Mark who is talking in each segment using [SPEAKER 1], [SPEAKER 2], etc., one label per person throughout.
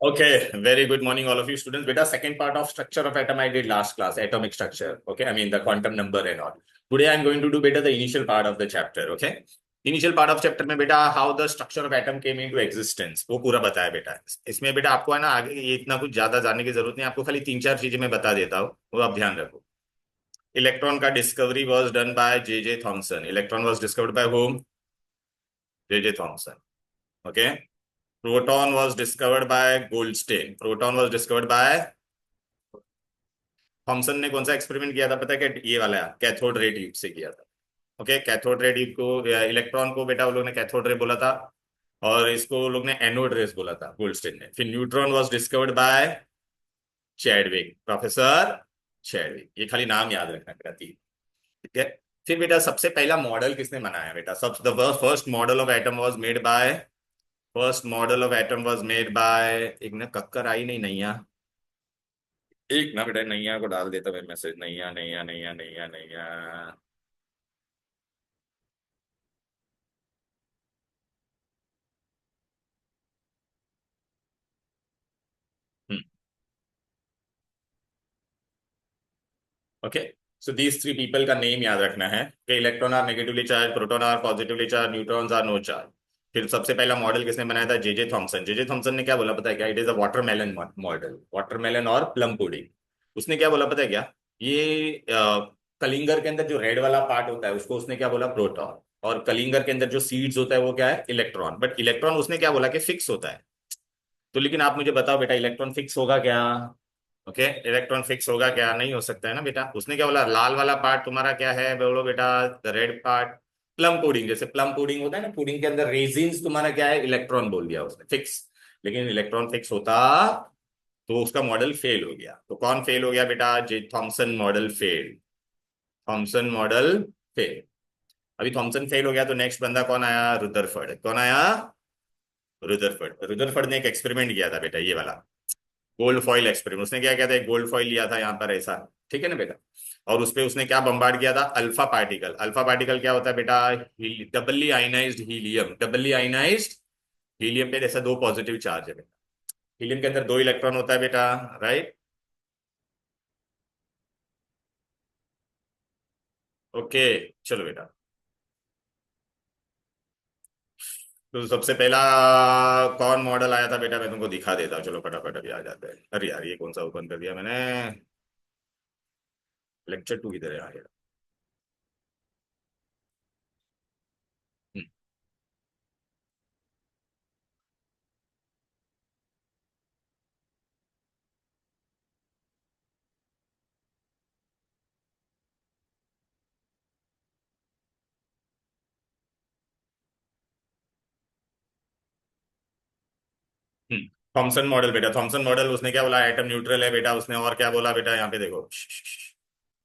[SPEAKER 1] Okay, very good morning, all of you students. Beta, second part of structure of atom I did last class, atomic structure. Okay, I mean the quantum number and all. Today I'm going to do beta the initial part of the chapter. Okay, initial part of chapter में बेटा how the structure of atom came into existence वो पूरा बताया बेटा. इसमें बेटा आपको है ना आगे ये इतना कुछ ज्यादा जानने की जरूरत नहीं, आपको खाली तीन चार चीजें मैं बता देता हूँ, वो आप ध्यान रखो. इलेक्ट्रॉन का discovery was done by J Thomson. Electron was discovered by whom? J Thomson. Okay. Proton was discovered by Goldstein. Proton was discovered by Thomson ने कौन सा एक्सपेरिमेंट किया था पता है? क्या ये वाला कैथोड रे ट्यूब से किया था. ओके, कैथोड रे ट्यूब को इलेक्ट्रॉन को बेटा वो लोग ने कैथोड रे बोला था और इसको वो लोग ने एनोड रेस बोला था गोल्डस्टीन ने. फिर neutron was discovered by Chadwick, professor Chadwick. ये खाली नाम याद रखना बेटा तीन. ठीक है. फिर बेटा सबसे पहला मॉडल किसने बनाया बेटा? सब the first model of atom was made by first model of atom was made by एक ना कक्कर आई नहीं नैया. एक ना बेटा नैया को डाल देता मैं मैसेज. नैया नैया नैया नैया नैया. Okay. So these three people का नेम याद रखना है कि electron are negatively charge, proton are positively charge, neutrons are no charge. फिर सबसे पहला मॉडल किसने बनाया था? J Thomson. जे थॉमसन ने क्या बोला पता है क्या? It is a watermelon model. Watermelon और प्लम पुडिंग. उसने क्या बोला पता है क्या? ये कलिंगर के अंदर जो रेड वाला पार्ट होता है उसको उसने क्या बोला? प्रोटॉन. और कलिंगर के अंदर जो सीड्स होता है वो क्या है? इलेक्ट्रॉन. बट इलेक्ट्रॉन उसने क्या बोला कि फिक्स होता है. तो लेकिन आप मुझे बताओ बेटा इलेक्ट्रॉन फिक्स होगा क्या? ओके, इलेक्ट्रॉन फिक्स होगा क्या? नहीं हो सकता है ना बेटा. उसने क्या बोला? लाल वाला पार्ट तुम्हारा क्या है बोलो बेटा? The red part. Plum pudding. जैसे प्लम पुडिंग होता है ना, पुडिंग के अंदर रेजिन्स तुम्हारा क्या है? इलेक्ट्रॉन बोल दिया उसने फिक्स. लेकिन इलेक्ट्रॉन फिक्स होता तो उसका मॉडल फेल हो गया. तो कौन फेल हो गया बेटा? J Thomson model fail. Thompson model fail. अभी थॉमसन फेल हो गया तो नेक्स्ट बंदा कौन आया? रुदरफर्ड. कौन आया? रुदरफर्ड. रुदरफर्ड ने एक एक्सपेरिमेंट किया था बेटा, ये वाला गोल्ड फॉइल एक्सपेरिमेंट. उसने क्या किया था? एक गोल्ड फॉइल लिया था यहाँ पर ऐसा. ठीक है ना बेटा. और उसपे उसने क्या बम्बार्ड किया था? Alpha particle. अल्फा पार्टिकल क्या होता है बेटा? डबली आइनाइज्ड हीलियम. डबली आइनाइज्ड हीलियम पे जैसा दो पॉजिटिव चार्ज है बेटा. हीलियम के अंदर दो इलेक्ट्रॉन होता है बेटा. राइट. ओके. चलो बेटा. तो सबसे पहला कौन मॉडल आया था बेटा? मैं तुमको दिखा देता हूँ. चलो फटाफट अभी आ जाते हैं. अरे यार ये कौन सा ओपन कर दिया मैंने? लेक्चर टू किधर है? आ गया. थॉमसन मॉडल बेटा. थॉमसन मॉडल उसने क्या बोला? एटम न्यूट्रल है बेटा उसने. और क्या बोला बेटा? यहाँ पे देखो.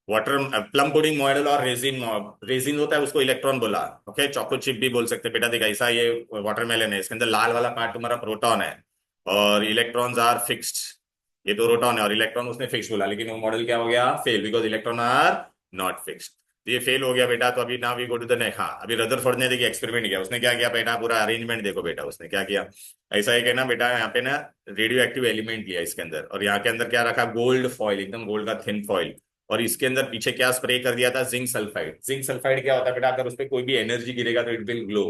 [SPEAKER 1] वाटर प्लम पुडिंग मॉडल और रेजिन. रेजिन होता है उसको इलेक्ट्रॉन बोला. ओके, चॉको चिप भी बोल सकते हैं बेटा. देखा ऐसा ये वाटरमेलन है. इसके अंदर लाल वाला पार्ट तुम्हारा प्रोटॉन है और इलेक्ट्रॉन्स आर फिक्स्ड. ये तो प्रोटॉन है और इलेक्ट्रॉन उसने फिक्स बोला. लेकिन वो मॉडल क्या हो गया? Fail. Because electron are not fixed. ये फेल हो गया बेटा. तो अभी ना we go to the next. हाँ, अभी रदरफोर्ड ने देखिए एक्सपेरिमेंट किया. उसने क्या किया बेटा? पूरा अरेंजमेंट देखो बेटा. उसने क्या किया? ऐसा है कि ना बेटा यहाँ पे ना रेडियो एक्टिव एलिमेंट लिया इसके अंदर और यहाँ के अंदर क्या रखा? गोल्ड फॉइल, एकदम गोल्ड का थिन फॉइल. और इसके अंदर पीछे क्या स्प्रे कर दिया था? Zinc sulphide. जिंक सल्फाइड क्या होता है बेटा? अगर उस पर कोई भी एनर्जी गिरेगा तो it will glow.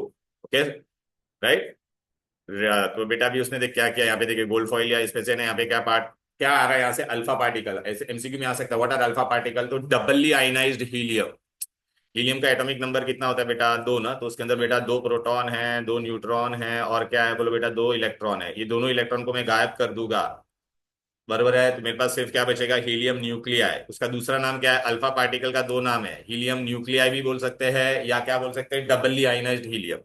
[SPEAKER 1] Okay. Right. तो बेटा भी उसने देख क्या किया. यहाँ पे देखिए गोल्ड फॉइल लिया इस पे से ना. यहाँ पे क्या पार्ट क्या आ रहा है? यहाँ से अल्फा पार्टिकल. ऐसे एमसीक्यू में आ सकता है. What are alpha particle? तो डबली आयनाइज्ड हीलियम. हीलियम का एटॉमिक नंबर कितना होता है बेटा? दो ना. तो उसके अंदर बेटा दो प्रोटॉन है, दो न्यूट्रॉन है और क्या है बोलो बेटा? दो इलेक्ट्रॉन है. ये दोनों इलेक्ट्रॉन को मैं गायब कर दूंगा. बराबर है. तो मेरे पास सिर्फ क्या बचेगा? Helium nuclei. उसका दूसरा नाम क्या है? अल्फा पार्टिकल का दो नाम है. हीलियम न्यूक्लियाई भी बोल सकते हैं या क्या बोल सकते हैं? डबली आयनाइज्ड हीलियम.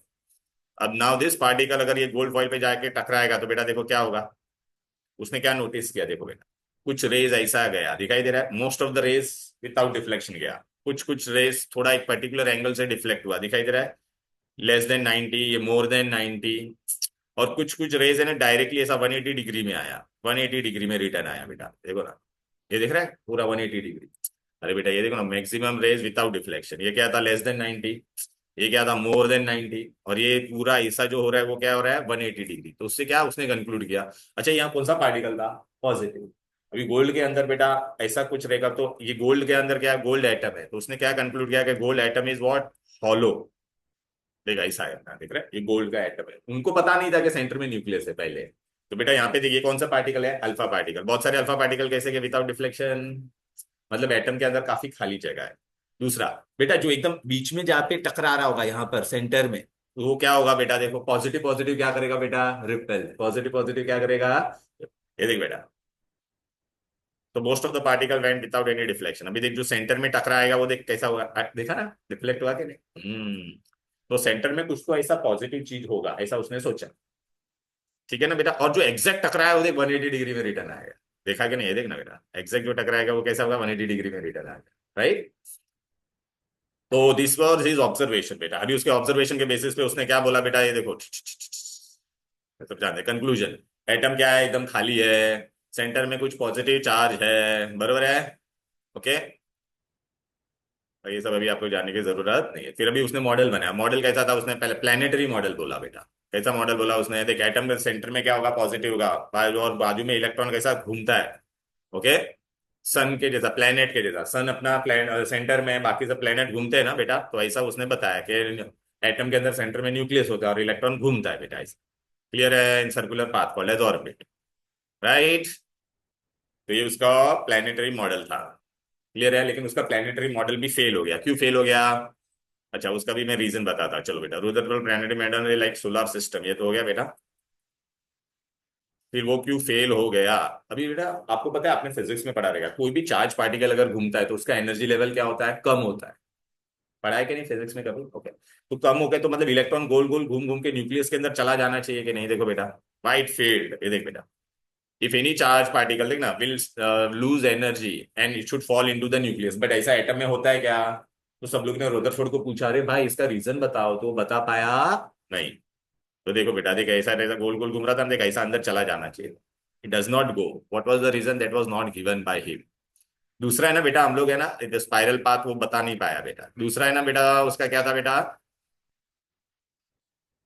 [SPEAKER 1] अब नाउ दिस पार्टिकल अगर ये गोल्ड फॉइल पे जाके टकराएगा तो बेटा देखो क्या होगा. उसने क्या नोटिस किया? देखो बेटा कुछ रेज ऐसा गया दिखाई दे रहा है. Most of the rays without deflection गया. कुछ कुछ रेज थोड़ा एक पर्टिकुलर एंगल से डिफ्लेक्ट हुआ दिखाई दे रहा है. लेस देन 90, ये मोर देन 90. और कुछ कुछ रेज है ना डायरेक्टली ऐसा 180 डिग्री में आया. 180 डिग्री में रिटर्न आया बेटा. देखो ना. ये दिख रहा है पूरा 180 डिग्री. अरे बेटा ये देखो ना मैक्सिमम रेज विदाउट डिफ्लेक्शन. ये क्या था? Less than 90. ये क्या था, मोर देन 90, और ये पूरा ऐसा जो हो रहा है वो क्या हो रहा है, 180 डिग्री। तो उससे क्या उसने कंक्लूड किया, अच्छा यहाँ कौन सा पार्टिकल था, पॉजिटिव। अभी गोल्ड के अंदर बेटा ऐसा कुछ रहेगा, तो ये गोल्ड के अंदर क्या, गोल्ड एटम है, तो उसने क्या कंक्लूड किया कि gold atom is what, hollow. देखा ऐसा है अपना, देख रहे हैं? ये गोल्ड का एटम है, उनको पता नहीं था कि सेंटर में न्यूक्लियस है पहले। तो बेटा यहाँ पे देखिए कौन सा पार्टिकल है, अल्फा पार्टिकल। बहुत सारे अल्फा पार्टिकल कैसे के, विदाउट डिफ्लेक्शन, मतलब एटम के अंदर काफी खाली जगह है। दूसरा बेटा जो एकदम बीच में जहाँ पे टकरा रहा होगा यहाँ पर सेंटर में, तो वो क्या होगा बेटा, देखो पॉजिटिव पॉजिटिव क्या करेगा बेटा, रिपेल, पॉजिटिव पॉजिटिव क्या करेगा, ये देख बेटा। तो most of the particle went without any deflection. अभी देख जो सेंटर में टकराएगा वो देख कैसा होगा, देखा ना, डिफ्लेक्ट हुआ कि नहीं। तो सेंटर में कुछ तो ऐसा पॉजिटिव चीज होगा, ऐसा उसने सोचा। ठीक है ना बेटा, और जो एग्जैक्ट टकराया वो देख 180 डिग्री में रिटर्न आएगा। देखा कि नहीं, ये देखना बेटा, एग्जैक्ट जो टकराएगा वो कैसा होगा, 180 डिग्री में रिटर्न आएगा, राइट। तो दिस वाज हिज ऑब्जर्वेशन बेटा। अभी उसके ऑब्जर्वेशन के बेसिस पे उसने क्या बोला बेटा, ये देखो, सब जानते कंक्लूजन, एटम क्या है, एकदम खाली है, सेंटर में कुछ पॉजिटिव चार्ज है, बरोबर है, ओके। तो ये सब अभी आपको जानने की जरूरत नहीं है। फिर अभी उसने मॉडल बनाया, मॉडल कैसा था, उसने पहले प्लानिटरी मॉडल बोला बेटा। कैसा मॉडल बोला उसने, देख एटम के सेंटर में क्या होगा, पॉजिटिव होगा, और बाजू में इलेक्ट्रॉन कैसा घूमता है, ओके। सन के जैसा, प्लेनेट के जैसा, सन अपना प्लेन सेंटर में, बाकी सब प्लेनेट घूमते हैं ना बेटा, तो ऐसा उसने बताया कि एटम के अंदर सेंटर में न्यूक्लियस होता है और इलेक्ट्रॉन घूमता है बेटा, ऐसा क्लियर है, in circular path called as orbit, right. तो ये उसका प्लानिटरी मॉडल था, क्लियर है। लेकिन उसका प्लानिटरी मॉडल भी फेल हो गया, क्यों फेल हो गया, अच्छा उसका भी मैं रीजन बताता, चलो बेटा। Rutherford planetary model like solar system, ये तो हो गया बेटा। फिर वो क्यों फेल हो गया, अभी बेटा आपको पता है, आपने फिजिक्स में पढ़ा रहेगा, कोई भी चार्ज पार्टिकल अगर घूमता है तो उसका एनर्जी लेवल क्या होता है, कम होता है। पढ़ा है कि नहीं फिजिक्स में कभी, ओके। तो कम हो गए तो मतलब इलेक्ट्रॉन गोल गोल घूम घूम के न्यूक्लियस के अंदर चला जाना चाहिए कि नहीं, देखो बेटा, वाइट फील्ड, ये देख बेटा, इफ एनी चार्ज पार्टिकल देखना will lose energy and it should fall into the nucleus, but ऐसा एटम में होता है क्या। तो सब लोग ने रदरफोर्ड को पूछा, अरे भाई इसका रीजन बताओ, तो बता पाया नहीं। तो देखो बेटा, देख ऐसा ऐसा गोल गोल घूम रहा था, देख ऐसा अंदर चला जाना चाहिए, it does not go. What was the reason, that was not given by him. दूसरा है ना बेटा, हम लोग है ना स्पाइरल पाथ वो बता नहीं पाया बेटा। दूसरा है ना बेटा, उसका क्या था बेटा,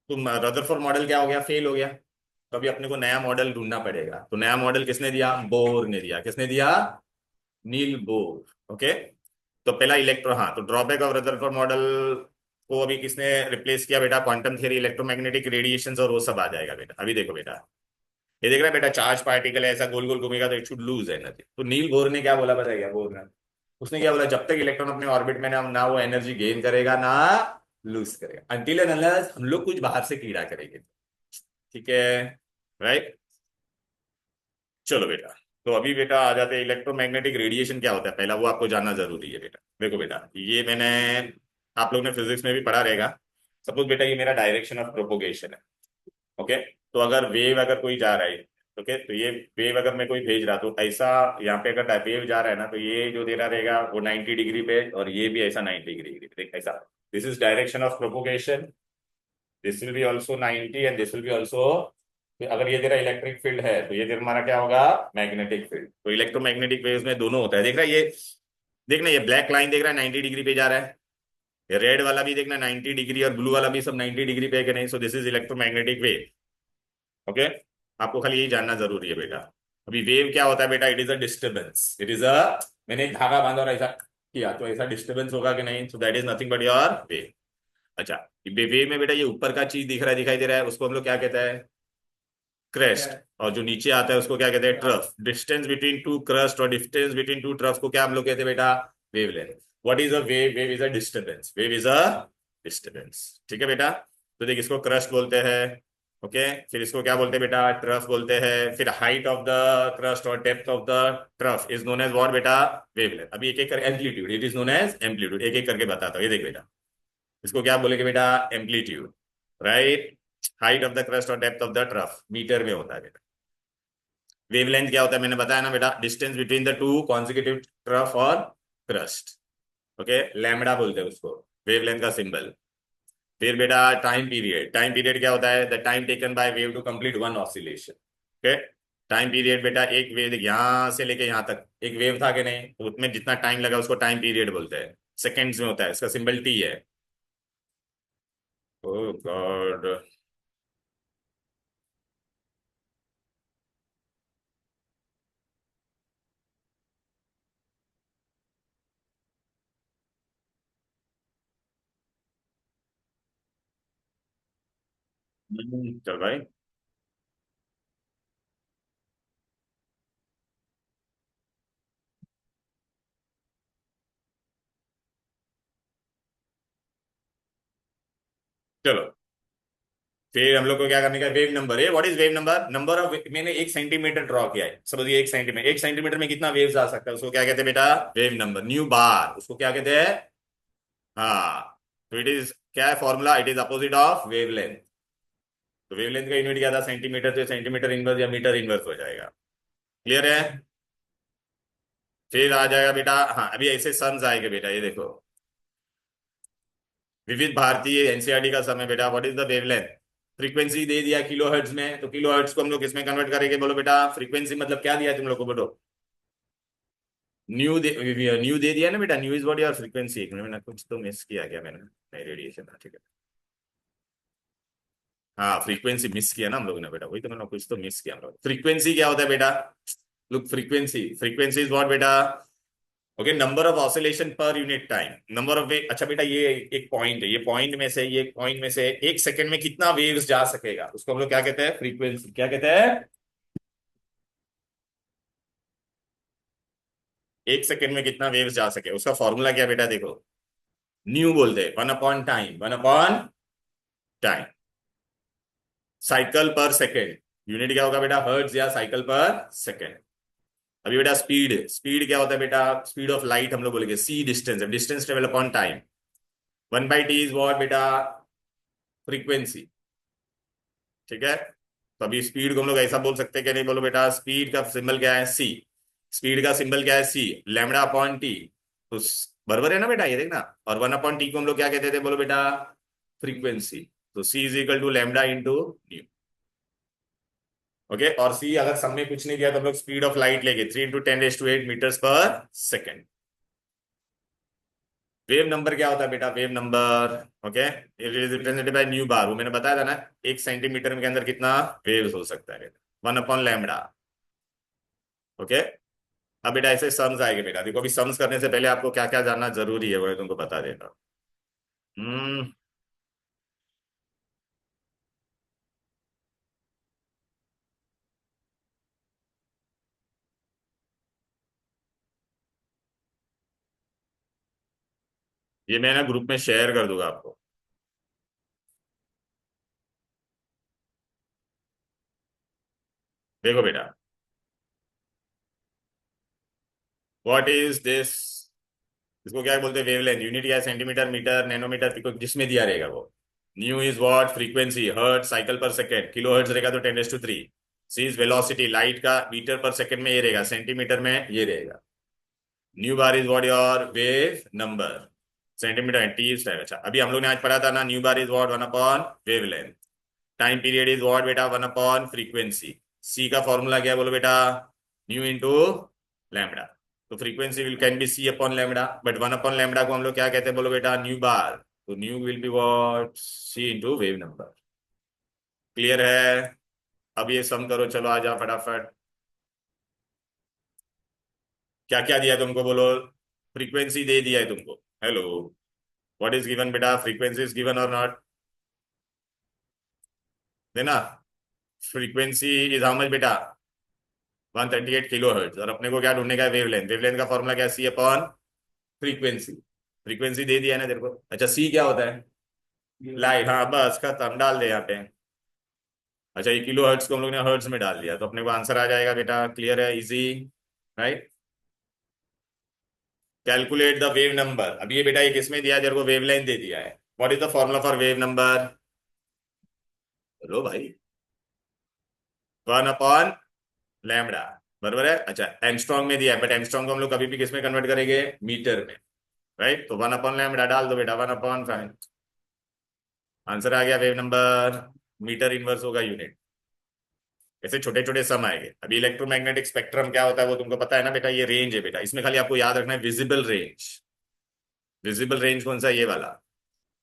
[SPEAKER 1] तुम रदरफोर्ड मॉडल क्या हो गया, फेल हो गया। तो अभी अपने को नया मॉडल ढूंढना पड़ेगा। तो नया मॉडल किसने दिया, बोर ने दिया, किसने दिया, नील बोर, ओके। तो पहला इलेक्ट्रो, हाँ, तो ड्रॉबैक ऑफ रदरफोर्ड मॉडल को अभी किसने रिप्लेस किया बेटा, क्वांटम थियरी, इलेक्ट्रोमैग्नेटिक रेडिएशन और वो सब आ जाएगा बेटा। अभी देखो बेटा, ये देख रहा है बेटा, चार्ज पार्टिकल है, ऐसा गोल गोल घूमेगा तो इट शुड लूज एनर्जी। तो नील बोर ने क्या बोला बताइए, बोर ने, उसने क्या बोला, जब तक इलेक्ट्रॉन अपने ऑर्बिट में ना वो एनर्जी गेन करेगा ना लूज करेगा, अनटिल एंड अनलेस हम लोग कुछ बाहर से कीड़ा करेंगे, ठीक है, राइट। चलो बेटा, तो अभी बेटा आ जाते हैं इलेक्ट्रोमैग्नेटिक रेडिएशन क्या होता है, पहला वो आपको जानना जरूरी है बेटा। देखो बेटा, ये मैंने, आप लोग ने फिजिक्स में भी पढ़ा रहेगा। सपोज बेटा ये मेरा डायरेक्शन ऑफ प्रोपोगेशन है, ओके। तो अगर वेव अगर कोई जा रहा है, ओके, तो ये वेव अगर मैं कोई भेज रहा, तो ऐसा यहाँ पे अगर वेव जा रहा है ना, तो ये जो दे रहा रहेगा वो 90 डिग्री पे, और ये भी ऐसा 90 डिग्री पे, देख ऐसा, this is direction of propagation, this will be also 90 and this will be also. अगर ये तेरा इलेक्ट्रिक फील्ड है तो ये तेरा हमारा क्या होगा, मैग्नेटिक फील्ड। तो इलेक्ट्रोमैग्नेटिक वेव्स में दोनों होता है, देख रहा है ये, देखना ये ब्लैक लाइन देख रहा है 90 डिग्री पे जा रहा है, ये रेड वाला भी देखना 90 डिग्री, और ब्लू वाला भी सब 90 डिग्री पे है कि नहीं। So this is electromagnetic wave, okay. आपको खाली यही जानना जरूरी है बेटा। अभी वेव क्या होता है बेटा, it is a disturbance, it is a, मैंने एक धागा बांधा और ऐसा किया तो ऐसा डिस्टर्बेंस होगा कि नहीं, so that is nothing but your wave. अच्छा, वेव में बेटा ये ऊपर का चीज दिख रहा है, दिखाई दे रहा है, उसको हम लोग क्या कहते हैं, क्रेस्ट। और जो नीचे आता है उसको क्या कहते हैं, trough. Distance between two crust और डिस्टेंस बिटवीन टू ट्रफ को क्या हम लोग कहते हैं बेटा, wavelength. What is a wave, wave is a disturbance, wave is a disturbance, ठीक है बेटा। तो देख इसको क्रस्ट बोलते हैं, ओके। फिर इसको क्या बोलते हैं बेटा, ट्रफ बोलते हैं। फिर हाइट ऑफ द क्रस्ट और depth of the trough is known as what बेटा, वेवलेंथ। अभी एक एक कर, amplitude, it is known as amplitude, एक एक करके बताता हूँ, ये देख बेटा, इसको क्या बोलेंगे बेटा, amplitude, right. Height of the crest और depth of the trough metre में होता है बेटा। वेवलेंथ क्या होता है, मैंने बताया ना बेटा, distance between the two consecutive trough और क्रस्ट, ओके। लैम्बडा बोलते हैं उसको, वेवलेंथ का सिंबल। फिर बेटा टाइम पीरियड, टाइम पीरियड क्या होता है, the time taken by wave to complete one oscillation, okay. Time period बेटा, एक वेव यहां से लेके यहां तक एक वेव था कि नहीं, तो उसमें जितना टाइम लगा उसको टाइम पीरियड बोलते हैं, सेकेंड्स में होता है, इसका सिंबल टी है। ओ गॉड। चल भाई। चलो, फिर हम लोग को क्या करने का, वेव नंबर है। What is wave number? Number of, मैंने 1 सेंटीमीटर ड्रॉ किया है, समझिए 1 सेंटीमीटर, 1 सेंटीमीटर में कितना वेव्स आ सकता है, उसको क्या कहते हैं बेटा? Wave number. न्यू बार, उसको क्या कहते हैं? हाँ। तो इट इज क्या है formula? It is opposite of wavelength. तो वेवलेंथ का यूनिट क्या था? सेंटीमीटर। तो सेंटीमीटर इनवर्स या मीटर इनवर्स हो जाएगा। क्लियर है? फिर आ जाएगा बेटा, हाँ अभी ऐसे सम्स आएंगे बेटा, ये देखो। विविध भारतीय एनसीईआरटी का समय बेटा, what is the wavelength? Frequency दे दिया किलो हर्ट्ज में, तो किलो हर्ट्ज को हम लोग किसमें कन्वर्ट करेंगे बोलो बेटा? फ्रीक्वेंसी मतलब क्या दिया है तुम लोग को बोलो? न्यू दे, न्यू दे दिया ना बेटा। New is what? Your frequency. एक मिनट, मैंने कुछ तो मिस किया क्या मैंने? नहीं, रेडिएशन, ठीक है। हाँ, फ्रीक्वेंसी मिस किया ना हम लोगों ने बेटा, वही तो मैंने, कुछ तो मिस किया हम लोग। फ्रीक्वेंसी क्या होता है बेटा? Look, frequency, frequency is what बेटा? Okay, number of oscillation per unit time. Number of way, अच्छा बेटा ये एक पॉइंट है, ये पॉइंट में से, ये पॉइंट में से 1 सेकंड में कितना वेव्स जा सकेगा, उसको हम लोग क्या कहते हैं? फ्रीक्वेंसी। क्या कहते हैं? 1 सेकंड में कितना वेव्स जा सके, उसका फॉर्मूला क्या बेटा? देखो, न्यू बोलते हैं, 1/टाइम, 1/टाइम, साइकिल पर सेकेंड। यूनिट क्या होगा बेटा? हर्ट्ज या साइकिल पर सेकेंड। अभी बेटा स्पीड, स्पीड क्या होता है बेटा? स्पीड ऑफ लाइट हम लोग बोलेंगे सी, डिस्टेंस है, distance travel upon time. 1/t is what बेटा? फ्रीक्वेंसी। ठीक है। तो अभी स्पीड को हम लोग ऐसा बोल सकते हैं कि नहीं बोलो बेटा? स्पीड का सिंबल क्या है? सी। स्पीड का सिंबल क्या है? सी। Lambda upon t. तो बराबर है ना बेटा, ये देखना। और 1/t को हम लोग क्या कहते थे बोलो बेटा? फ्रीक्वेंसी। तो c is equal to lambda into nu. ओके, और सी अगर सब में कुछ नहीं दिया तो हम लोग स्पीड ऑफ लाइट लेंगे 3 × 10⁸मीटर्स पर सेकेंड। वेव नंबर क्या होता है बेटा? Wave number, okay, it is represented by nu bar. वो मैंने बताया था ना, 1 सेंटीमीटर के अंदर कितना वेव्स हो सकता है बेटा? 1/लैम्डा। ओके। अब बेटा ऐसे सम्स आएंगे बेटा, देखो अभी सम्स करने से पहले आपको क्या क्या जानना जरूरी है वो मैं तुमको बता देता हूँ। हम्म। ये मैं ना ग्रुप में शेयर कर दूंगा आपको। देखो बेटा, व्हाट इज दिस? इसको क्या बोलते हैं? वेवलेंथ। यूनिट क्या है? सेंटीमीटर, मीटर, नैनोमीटर, पिको, जिसमें दिया रहेगा वो। Nu is what? Frequency. Hertz cycle per second, kilo hertz रहेगा तो 10⁻3। सी इज वेलोसिटी, लाइट का मीटर पर सेकेंड में ये रहेगा, सेंटीमीटर में ये रहेगा। Nu bar is what? Your wave number. Centimetre and T is time. अच्छा, अभी हम लोग ने आज पढ़ा था ना, nu bar is what? Wavelength. Time period is what बेटा? 1/फ्रीक्वेंसी। सी का फॉर्मूला क्या है बोलो बेटा? Nu into lambda. तो frequency will can be C upon lambda, but lambda को हम लोग क्या कहते हैं बोलो बेटा? Nu bar. तो nu will be what? C into wave number. Clear है? अब ये सम करो, चलो आ जाओ फटाफट। क्या क्या दिया है तुमको बोलो? फ्रीक्वेंसी दे दिया है तुमको। हेलो, व्हाट इज गिवन बेटा? फ्रीक्वेंसी इज गिवन और नॉट? देना। फ्रीक्वेंसी इज हाउ मच बेटा? 138 किलो हर्ट्ज। और अपने को क्या ढूंढने का है? वेवलेंथ। वेवलेंथ का फॉर्मूला क्या है? सी अपॉन फ्रीक्वेंसी। फ्रीक्वेंसी दे दिया है ना तेरे को। अच्छा, सी क्या होता है? लाइट। हाँ बस खत्म, डाल दे यहाँ पे। अच्छा, ये किलो हर्ट्ज को हम लोग ने हर्ट्ज में डाल दिया, तो अपने को आंसर आ जाएगा बेटा। क्लियर है? Easy, right? Calculate the wave number. अब ये बेटा ये किसमें दिया है तेरे को? वेवलेंथ दे दिया है। What is the formula for wave number? लो भाई, 1/लैम्डा। बरोबर है? अच्छा, एंगस्ट्रॉम में दिया है, बट एंगस्ट्रॉम को हम लोग कभी भी किसमें कन्वर्ट करेंगे? मीटर में। राइट? तो 1/लैम्डा डाल दो बेटा, 1/5। आंसर आ गया वेव नंबर। मीटर इनवर्स होगा यूनिट। ऐसे छोटे छोटे सम आएंगे। अभी इलेक्ट्रोमैग्नेटिक स्पेक्ट्रम क्या होता है वो तुमको पता है ना बेटा? ये रेंज है बेटा, इसमें खाली आपको याद रखना है विजिबल रेंज। विजिबल रेंज कौन सा है? ये वाला।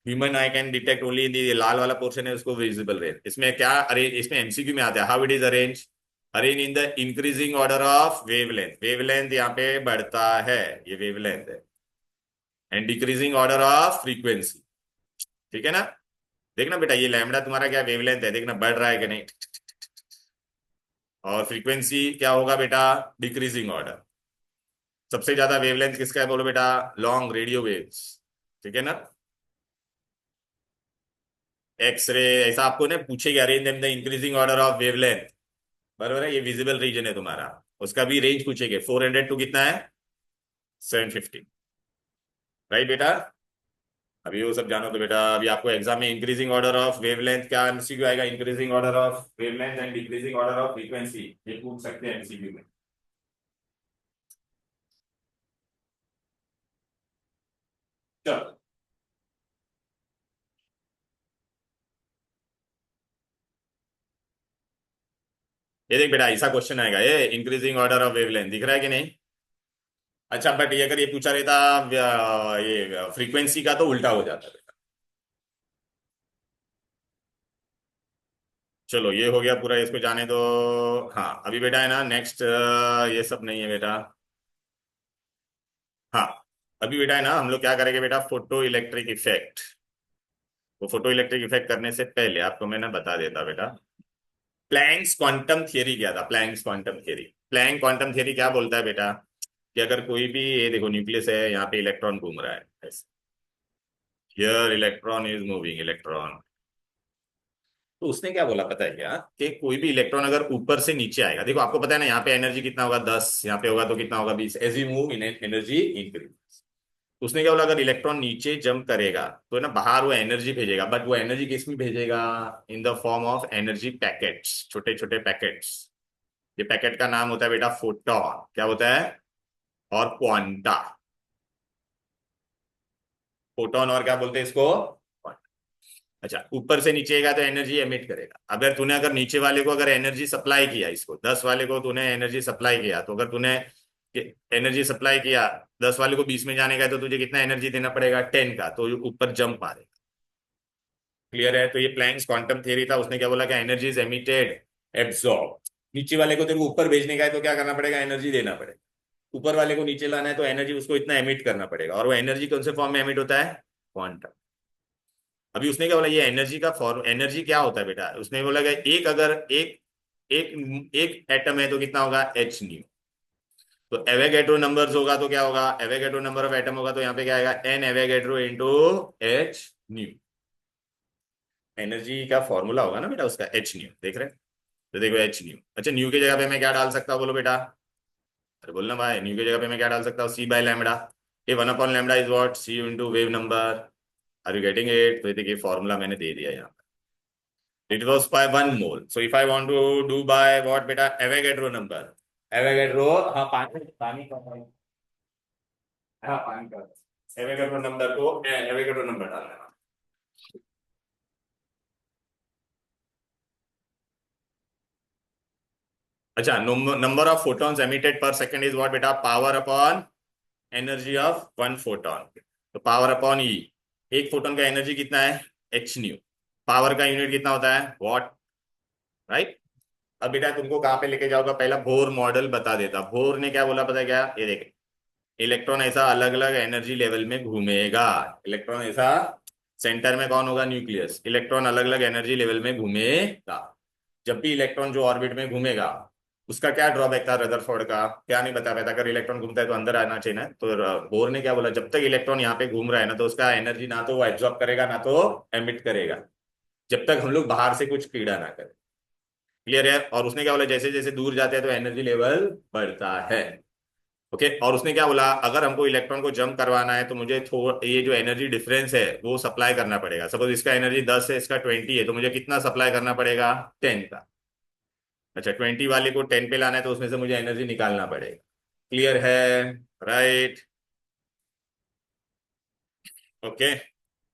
[SPEAKER 1] Human eye can detect only in the, लाल वाला पोर्शन है उसको विजिबल रेंज। इसमें क्या अरेंज, इसमें एमसीक्यू में आता है, how it is arrange, arrange in the increasing order of wavelength, wavelength यहाँ पे बढ़ता है, ये वेवलेंथ है, and decreasing order of frequency. ठीक है ना? देखना बेटा ये लैम्बडा तुम्हारा क्या वेवलेंथ है, देखना बढ़ रहा है कि नहीं, और फ्रीक्वेंसी क्या होगा बेटा, डिक्रीजिंग ऑर्डर। सबसे ज्यादा वेवलेंथ किसका है बोलो बेटा, लॉन्ग रेडियो वेव्स। ठीक है ना? एक्सरे ऐसा आपको ना पूछेगा, arrange them the increasing order of wavelength, बराबर है, ये विजिबल रीजन है तुम्हारा, उसका भी रेंज पूछेंगे, 400 टू कितना है, 750। राइट बेटा? अभी वो सब जानो तो बेटा, अभी आपको एग्जाम में इंक्रीजिंग ऑर्डर ऑफ वेवलेंथ क्या एमसीक्यू आएगा, increasing order of wavelength and decreasing order of frequency, ये पूछ सकते हैं एमसीक्यू में। चलो ये देख बेटा, ऐसा क्वेश्चन आएगा, ये इंक्रीजिंग ऑर्डर ऑफ वेवलेंथ दिख रहा है कि नहीं? अच्छा बट ये अगर ये पूछा रहता ये फ्रीक्वेंसी का तो उल्टा हो जाता बेटा। चलो ये हो गया पूरा, इसको जाने दो। हाँ अभी बेटा है ना नेक्स्ट, ये सब नहीं है बेटा। हाँ अभी बेटा है ना, हम लोग क्या करेंगे बेटा, फोटो इलेक्ट्रिक इफेक्ट। वो फोटो इलेक्ट्रिक इफेक्ट करने से पहले आपको मैंने बता देता बेटा, प्लैंक्स क्वांटम थियरी क्या था, Planck's quantum theory. Planck quantum theory क्या बोलता है बेटा, कि अगर कोई भी, ये देखो न्यूक्लियस है, यहाँ पे इलेक्ट्रॉन घूम रहा है, here electron is moving, electron. तो उसने क्या बोला पता है क्या, कि कोई भी इलेक्ट्रॉन अगर ऊपर से नीचे आएगा, देखो आपको पता है ना यहाँ पे एनर्जी कितना होगा 10, यहाँ पे होगा तो कितना होगा 20, as you move in energy increase. उसने क्या बोला, अगर इलेक्ट्रॉन नीचे जंप करेगा तो है ना बाहर वो एनर्जी भेजेगा, बट वो एनर्जी किस में भेजेगा, in the form of energy packets, छोटे छोटे पैकेट्स। ये पैकेट का नाम होता है बेटा फोटॉन, क्या होता है, और क्वांटा। फोटोन और क्या बोलते हैं इसको, अच्छा ऊपर से नीचे आएगा तो एनर्जी एमिट करेगा। अगर तूने अगर नीचे वाले को अगर एनर्जी सप्लाई किया, इसको 10 वाले को तूने एनर्जी सप्लाई किया, तो अगर तूने एनर्जी सप्लाई किया 10 वाले को 20 में जाने का, तो तुझे कितना एनर्जी देना पड़ेगा, 10 का, तो ऊपर जंप मारेगा। क्लियर है? तो ये प्लैंक्स क्वांटम थ्योरी था, उसने क्या बोला कि एनर्जी इज एमिटेड, एब्सॉर्ब। नीचे वाले को तेरे को ऊपर भेजने का है तो क्या करना पड़ेगा, एनर्जी देना पड़ेगा। ऊपर वाले को नीचे लाना है तो एनर्जी उसको इतना एमिट करना पड़ेगा, और वो एनर्जी कौन से फॉर्म में एमिट होता है, क्वांटम। अभी उसने क्या बोला, ये एनर्जी का फॉर्म, एनर्जी क्या होता है बेटा, उसने बोला कि एक अगर एक एक एक एटम है तो कितना होगा, एच न्यू। तो एवोगैड्रो नंबर्स होगा तो क्या होगा, एवोगैड्रो नंबर ऑफ एटम होगा तो यहाँ पे क्या आएगा, N Avogadro into H nu. Energy का फॉर्मूला होगा ना बेटा उसका, एच न्यू, देख रहे हैं? तो देखो एच न्यू, अच्छा न्यू की जगह पे मैं क्या डाल सकता हूँ बोलो बेटा, अरे बोलना भाई, न्यू की जगह पे मैं क्या डाल सकता हूँ, सी बाय लैम्बडा। ये 1 upon lambda is what, C into wave number. Are you getting it? तो ये देखिए फॉर्मूला मैंने दे दिया यहाँ। It was by 1 mole. So if I want to do by what beta, Avogadro number. Avogadro, हाँ पानी पानी का, हाँ पानी का, एवोगैड्रो नंबर को, एवोगैड्रो नंबर डालना है। अच्छा, number of photons emitted per second is what बेटा, power upon energy of 1 photon. तो पावर अपॉन ई, एक फोटोन का एनर्जी कितना है, एच न्यू। पावर का यूनिट कितना होता है, वॉट। राइट? अब बेटा तुमको कहाँ पे लेके जाऊंगा, पहला बोर मॉडल बता देता। बोर ने क्या बोला पता है क्या, ये देख, इलेक्ट्रॉन ऐसा अलग अलग एनर्जी लेवल में घूमेगा। इलेक्ट्रॉन ऐसा, सेंटर में कौन होगा, न्यूक्लियस, इलेक्ट्रॉन अलग अलग एनर्जी लेवल में घूमेगा। जब भी इलेक्ट्रॉन जो ऑर्बिट में घूमेगा, उसका क्या ड्रॉबैक था रदरफोर्ड का, क्या नहीं बता पाया था, अगर इलेक्ट्रॉन घूमता है तो अंदर आना चाहिए ना। तो बोर ने क्या बोला, जब तक इलेक्ट्रॉन यहाँ पे घूम रहा है ना, तो उसका एनर्जी ना तो वो एब्जॉर्ब करेगा ना तो एमिट करेगा, जब तक हम लोग बाहर से कुछ कीड़ा ना करें। क्लियर है? और उसने क्या बोला, जैसे जैसे दूर जाते हैं तो एनर्जी लेवल बढ़ता है। ओके, और उसने क्या बोला, अगर हमको इलेक्ट्रॉन को जंप करवाना है तो मुझे ये जो एनर्जी डिफरेंस है वो सप्लाई करना पड़ेगा। सपोज इसका एनर्जी 10 है, इसका 20 है, तो मुझे कितना सप्लाई करना पड़ेगा, 10 का। अच्छा 20 वाले को 10 पे लाना है तो उसमें से मुझे एनर्जी निकालना पड़ेगा। क्लियर है? राइट? ओके,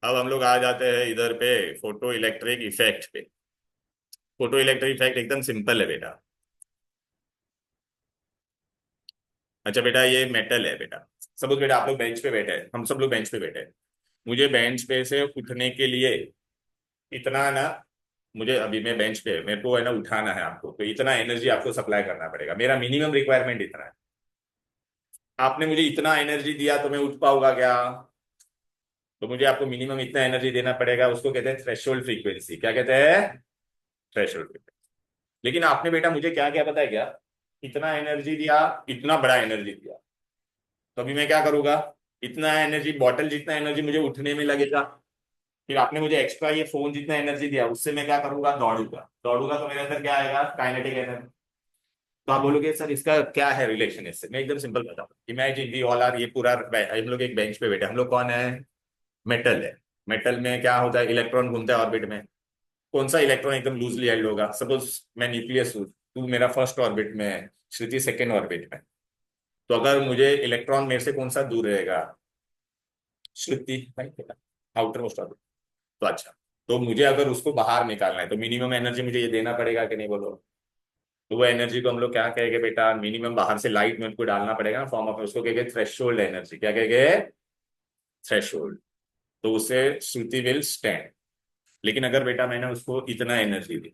[SPEAKER 1] अब हम लोग आ जाते हैं इधर पे, फोटो इलेक्ट्रिक इफेक्ट पे। फोटो इलेक्ट्रिक इफेक्ट एकदम सिंपल है बेटा। अच्छा बेटा, ये मेटल है बेटा। सपोज बेटा आप लोग बेंच पे बैठे हैं, हम सब लोग बेंच पे बैठे हैं। मुझे बेंच पे से उठने के लिए इतना ना, मुझे अभी मैं बेंच पे, मेरे को है ना उठाना है आपको, तो इतना एनर्जी आपको सप्लाई करना पड़ेगा, मेरा मिनिमम रिक्वायरमेंट इतना है। आपने मुझे इतना एनर्जी दिया तो मैं उठ पाऊंगा क्या? तो मुझे आपको मिनिमम इतना एनर्जी देना पड़ेगा, उसको कहते हैं थ्रेशोल्ड फ्रीक्वेंसी। क्या कहते हैं? Threshold frequency. लेकिन आपने बेटा मुझे क्या क्या पता है क्या? इतना एनर्जी दिया, इतना बड़ा एनर्जी दिया, तो अभी मैं क्या करूंगा? इतना एनर्जी, बॉटल जितना एनर्जी मुझे उठने में लगेगा, फिर आपने मुझे एक्स्ट्रा ये फोन जितना एनर्जी दिया, उससे मैं क्या करूंगा? दौड़ूंगा। दौड़ूंगा तो मेरे अंदर क्या आएगा? Kinetic energy. तो आप बोलोगे सर इसका क्या है रिलेशन इससे? मैं एकदम सिंपल बताऊं। इमेजिन वी ऑल आर, ये पूरा हम लोग एक बेंच पे बैठे, हम लोग कौन है? मेटल है। मेटल में क्या होता है? इलेक्ट्रॉन घूमता है ऑर्बिट में। कौन सा इलेक्ट्रॉन एकदम लूजली हेल्ड होगा? सपोज मैं न्यूक्लियस हूँ, तू मेरा फर्स्ट ऑर्बिट में है, श्रुति सेकेंड ऑर्बिट में। तो अगर मुझे इलेक्ट्रॉन मेरे से कौन सा दूर रहेगा? श्रुति, आउटर मोस्ट ऑर्बिट। तो अच्छा, तो मुझे अगर उसको बाहर निकालना है तो मिनिमम एनर्जी मुझे ये देना पड़ेगा कि नहीं, बोलो? तो वो एनर्जी को हम लोग क्या कहेंगे बेटा? मिनिमम बाहर से लाइट में उनको डालना पड़ेगा ना फॉर्म ऑफ, उसको कहेंगे थ्रेशोल्ड एनर्जी। क्या कहेंगे? थ्रेशोल्ड। तो उससे श्रुति विल स्टैंड। लेकिन अगर बेटा मैंने उसको इतना एनर्जी दी,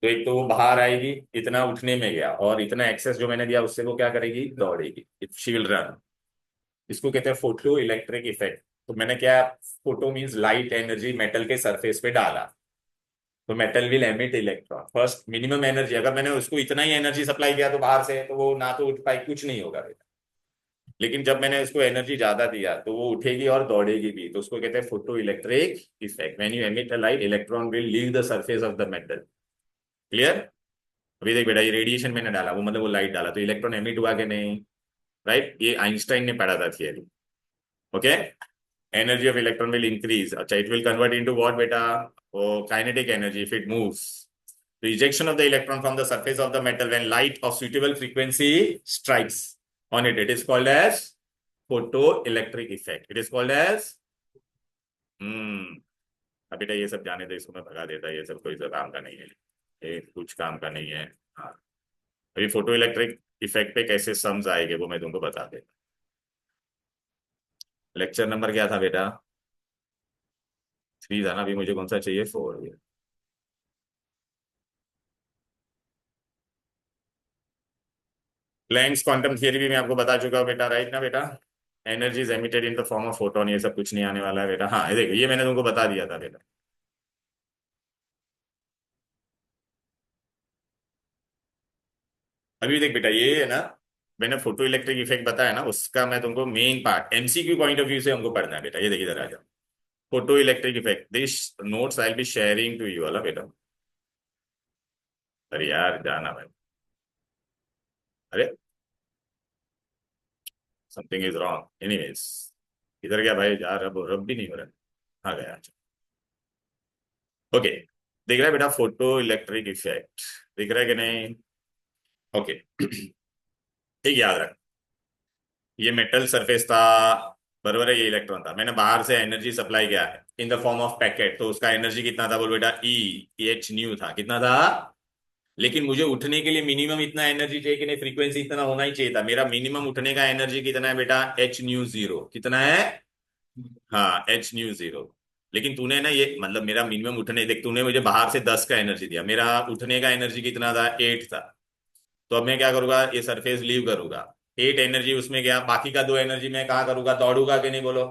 [SPEAKER 1] तो एक तो वो बाहर आएगी, इतना उठने में गया, और इतना एक्सेस जो मैंने दिया उससे वो क्या करेगी? दौड़ेगी, शी विल रन। इसको कहते हैं फोटो इलेक्ट्रिक इफेक्ट। तो मैंने क्या, photo means light energy metal के सरफेस पे डाला, तो metal will emit electron. First minimum energy, अगर मैंने उसको इतना ही एनर्जी सप्लाई किया तो बाहर से, तो वो ना तो उठ पाई, कुछ नहीं होगा बेटा। लेकिन जब मैंने उसको एनर्जी ज्यादा दिया तो वो उठेगी और दौड़ेगी भी, तो उसको कहते हैं photo electric effect. When you emit a light, electron will leave the surface of the metal. Clear? अभी देख बेटा, ये रेडिएशन मैंने डाला, वो मतलब वो लाइट डाला, तो इलेक्ट्रॉन एमिट हुआ कि नहीं? राइट, ये आइंस्टाइन ने पढ़ा था theory. Okay, energy of electron will increase, अच्छा it will convert into what बेटा? वो kinetic energy if it moves. The ejection of the electron from the surface of the metal when light of suitable frequency strikes on it. It is called as photoelectric effect. It is called as हम्म। अब बेटा ये सब जाने दो, इसको मैं भगा देता, ये सब कोई सा काम का नहीं है, ये कुछ काम का नहीं है। हाँ, अभी फोटो इलेक्ट्रिक इफेक्ट पे कैसे सम्स आएंगे वो मैं तुमको बता देता। लेक्चर नंबर क्या था बेटा? 3 था ना, अभी मुझे कौन सा चाहिए? 4। प्लैंक्स क्वांटम थियरी भी मैं आपको बता चुका हूँ बेटा, राइट ना बेटा? Energy is emitted in the form of photon, ये सब कुछ नहीं आने वाला है बेटा। हाँ ये देखो, ये मैंने तुमको बता दिया था बेटा। अभी देख बेटा, ये है ना, मैंने फोटो इलेक्ट्रिक इफेक्ट बताया ना, उसका मैं तुमको main part MCQ point of view से हमको पढ़ना है बेटा। ये देखिए इधर आ जाओ, photoelectric effect, this notes I will be sharing to you वाला बेटा। अरे यार जाना भाई, अरे समथिंग इज रॉन्ग एनीवेज। इधर क्या भाई, यार अब भी नहीं हो रहा। आ गया, ओके। दिख रहा है बेटा फोटो इलेक्ट्रिक इफेक्ट? दिख रहा है कि नहीं? ओके ठीक, याद रख, ये मेटल सरफेस था, बराबर है, ये इलेक्ट्रॉन था, मैंने बाहर से एनर्जी सप्लाई किया है in the form of packet, तो उसका एनर्जी कितना था? बोल बेटा, ई एच न्यू था। कितना था? लेकिन मुझे उठने के लिए मिनिमम इतना एनर्जी चाहिए कि नहीं? फ्रीक्वेंसी इतना होना ही चाहिए था। मेरा मिनिमम उठने का एनर्जी कितना है बेटा? H nu zero. कितना है? हाँ, एच न्यू जीरो। लेकिन तूने ना ये मतलब मेरा मिनिमम उठने, देख तूने मुझे बाहर से 10 का एनर्जी दिया, मेरा उठने का एनर्जी कितना था? 8 था। तो अब मैं क्या करूंगा? ये सरफेस लीव करूंगा, 8 एनर्जी उसमें गया, बाकी का 2 एनर्जी मैं कहाँ करूंगा? दौड़ूंगा कि नहीं, बोलो?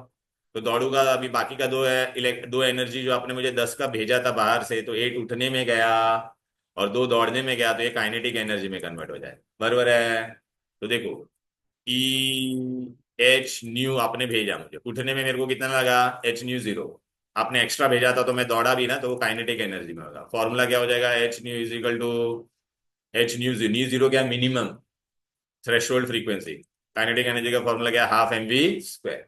[SPEAKER 1] तो दौड़ूंगा, अभी बाकी का 2 है, 2 एनर्जी जो आपने मुझे 10 का भेजा था बाहर से, तो 8 उठने में गया और 2 दौड़ने में गया, तो ये काइनेटिक एनर्जी में कन्वर्ट हो जाए, बरोबर है? तो देखो, ई एच न्यू आपने भेजा मुझे, उठने में मेरे को कितना लगा? H nu zero. आपने एक्स्ट्रा भेजा था तो मैं दौड़ा भी ना, तो वो काइनेटिक एनर्जी में होगा। फॉर्मूला क्या हो जाएगा? H nu is equal to H nu zero क्या? Minimum threshold frequency. Kinetic energy का फॉर्मूला क्या? Half M V square.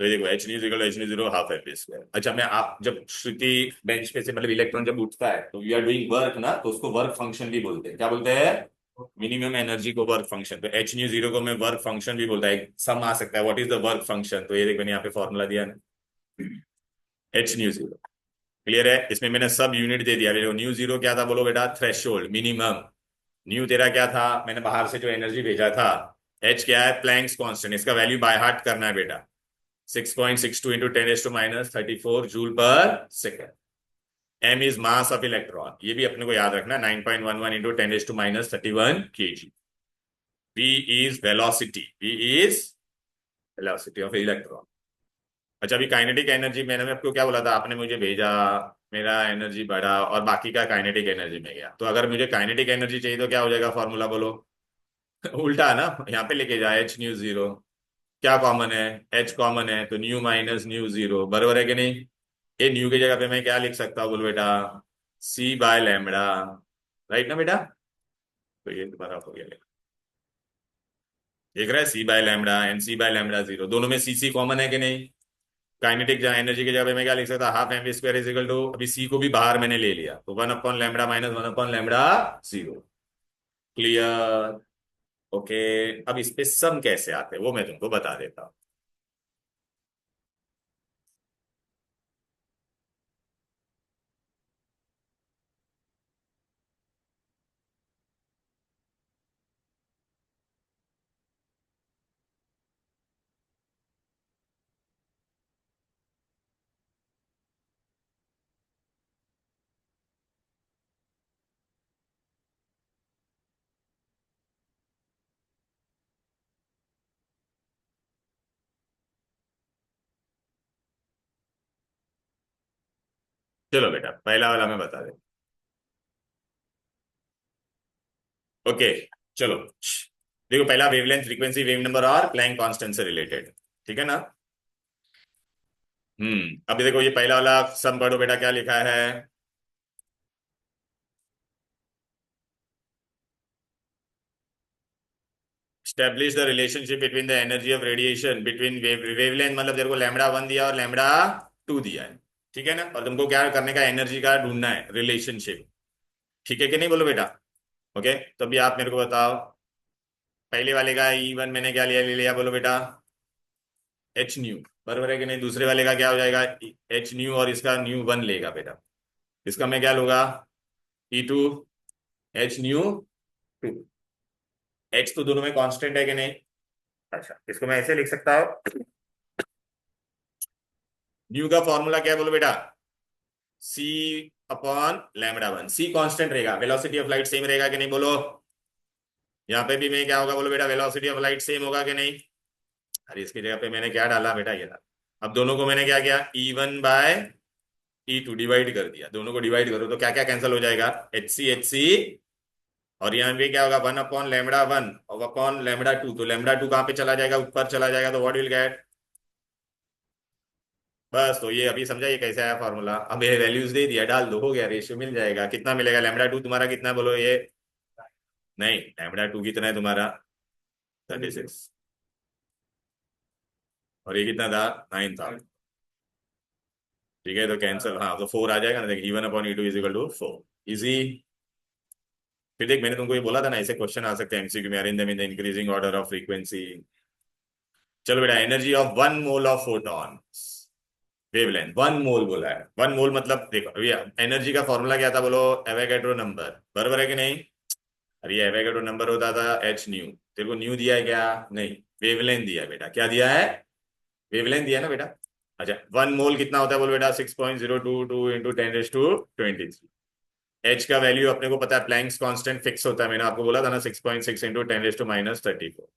[SPEAKER 1] तो ये देखो, H nu equal H nu zero half M V square. अच्छा, मैं आप जब श्रुति बेंच पे से मतलब इलेक्ट्रॉन जब उठता है तो वी आर डूइंग वर्क ना, तो उसको वर्क फंक्शन भी बोलते हैं। क्या बोलते हैं? मिनिमम एनर्जी को वर्क फंक्शन। तो एच न्यू जीरो को मैं वर्क फंक्शन भी बोलता है। सम आ सकता है, what is the work function? तो ये देखो मैंने यहाँ पे फॉर्मूला दिया ना, एच न्यू जीरो। क्लियर है? इसमें मैंने सब यूनिट दे दिया। न्यू जीरो क्या था बोलो बेटा? Threshold minimum. न्यू तेरा क्या था? मैंने बाहर से जो एनर्जी भेजा था। एच क्या है? प्लैंक्स कांस्टेंट, इसका वैल्यू बाय हार्ट करना है बेटा। 6.62 इंटू 10⁻³ जूल पर second. m is mass of electron, ये भी अपने को याद रखना, 9.11 into 10⁻31 kg। v is velocity, v is velocity of electron. अच्छा, अभी काइनेटिक एनर्जी मैंने आपको क्या बोला था, आपने मुझे भेजा, मेरा एनर्जी बढ़ा और बाकी का काइनेटिक एनर्जी में गया। तो अगर मुझे काइनेटिक एनर्जी चाहिए तो क्या हो जाएगा फॉर्मूला बोलो। उल्टा है ना, यहाँ पे लेके जाए एच न्यू जीरो। क्या कॉमन है, एच कॉमन है, तो न्यू माइनस न्यू जीरो बराबर है कि नहीं। ये न्यू की जगह पे मैं क्या लिख सकता हूँ बोलो बेटा, सी बाय लैम्बडा। राइट ना बेटा, तो ये तुम्हारा हो गया। देख रहा है, C by lambda and C by lambda zero, दोनों में सी सी कॉमन है कि नहीं। काइनेटिक एनर्जी की जगह पे मैं क्या लिख सकता, half M square is equal to, अभी सी को भी बाहर मैंने ले लिया, तो 1/λ माइनस 1/λ जीरो। क्लियर। ओके। अब इस पे सम कैसे आते हैं वो मैं तुमको बता देता हूँ। चलो बेटा, पहला वाला मैं बता दे। ओके। चलो, देखो, पहला वेवलेंथ, फ्रीक्वेंसी, वेव नंबर और प्लैंक कांस्टेंट से रिलेटेड। ठीक है ना। अभी देखो ये पहला वाला सम पढ़ो बेटा, क्या लिखा है। Establish the relationship between the energy of radiation between wavelength, मतलब तेरे को λ1 दिया और λ2 दिया है। ठीक है ना, और तुमको क्या करने का, एनर्जी का ढूंढना है रिलेशनशिप। ठीक है कि नहीं बोलो बेटा। ओके, तो अभी आप मेरे को बताओ, पहले वाले का E1 मैंने क्या लिया, ले लिया बोलो बेटा, एच न्यू। बराबर है कि नहीं। दूसरे वाले का क्या हो जाएगा, एच न्यू, और इसका न्यू वन लेगा बेटा। इसका मैं क्या लूंगा, E2 H new to. H तो दोनों में कांस्टेंट है कि नहीं। अच्छा, इसको मैं ऐसे लिख सकता हूँ, न्यू का फॉर्मूला क्या है बोलो बेटा, सी अपॉन λ1। सी कांस्टेंट रहेगा, वेलोसिटी ऑफ लाइट सेम रहेगा कि नहीं बोलो। यहाँ पे भी मैं क्या होगा बोलो बेटा, वेलोसिटी ऑफ लाइट सेम होगा कि नहीं। अरे इसकी जगह पे मैंने क्या डाला बेटा, ये डाला। अब दोनों को मैंने क्या किया, E1/E2 डिवाइड कर दिया। दोनों को डिवाइड करो तो क्या क्या कैंसिल हो जाएगा, एच सी। और यहाँ पे क्या होगा, 1/λ1 और अपॉन λ2, तो λ2 कहाँ पे चला जाएगा, ऊपर चला जाएगा, तो व्हाट विल गेट। बस, तो ये अभी समझा ये कैसे आया फॉर्मूला। अब ये वैल्यूज दे दिया, डाल दो, हो गया, रेशियो मिल जाएगा। कितना मिलेगा, λ2 तुम्हारा कितना बोलो ये, नहीं, λ2 कितना है तुम्हारा, 36। और ये कितना था, 9 था। ठीक है, तो कैंसिल, हाँ, तो 4 आ जाएगा ना, देख, E1/E2 is equal to 4। Easy. फिर देख, मैंने तुमको ये बोला था ना, ऐसे क्वेश्चन आ सकते हैं एमसीक्यू में, arrange them in the increasing order of frequency. चलो बेटा, energy of 1 mole of photon, wavelength 1 मोल बोला है। 1 मोल मतलब देखो, अभी एनर्जी का फॉर्मूला क्या था बोलो, एवोगैड्रो नंबर। बराबर है कि नहीं। अरे एवोगैड्रो नंबर होता था एच न्यू। तेरे को न्यू दिया है क्या, नहीं, वेवलेंथ दिया है बेटा। क्या दिया है, वेवलेंथ दिया है ना बेटा। अच्छा, 1 मोल कितना होता है बोलो बेटा, 6.022 इंटू 10⁻23। एच का वैल्यू अपने को पता है, प्लैंक्स कांस्टेंट फिक्स होता है, मैंने आपको बोला था ना, 6.6 इंटू 10⁻34।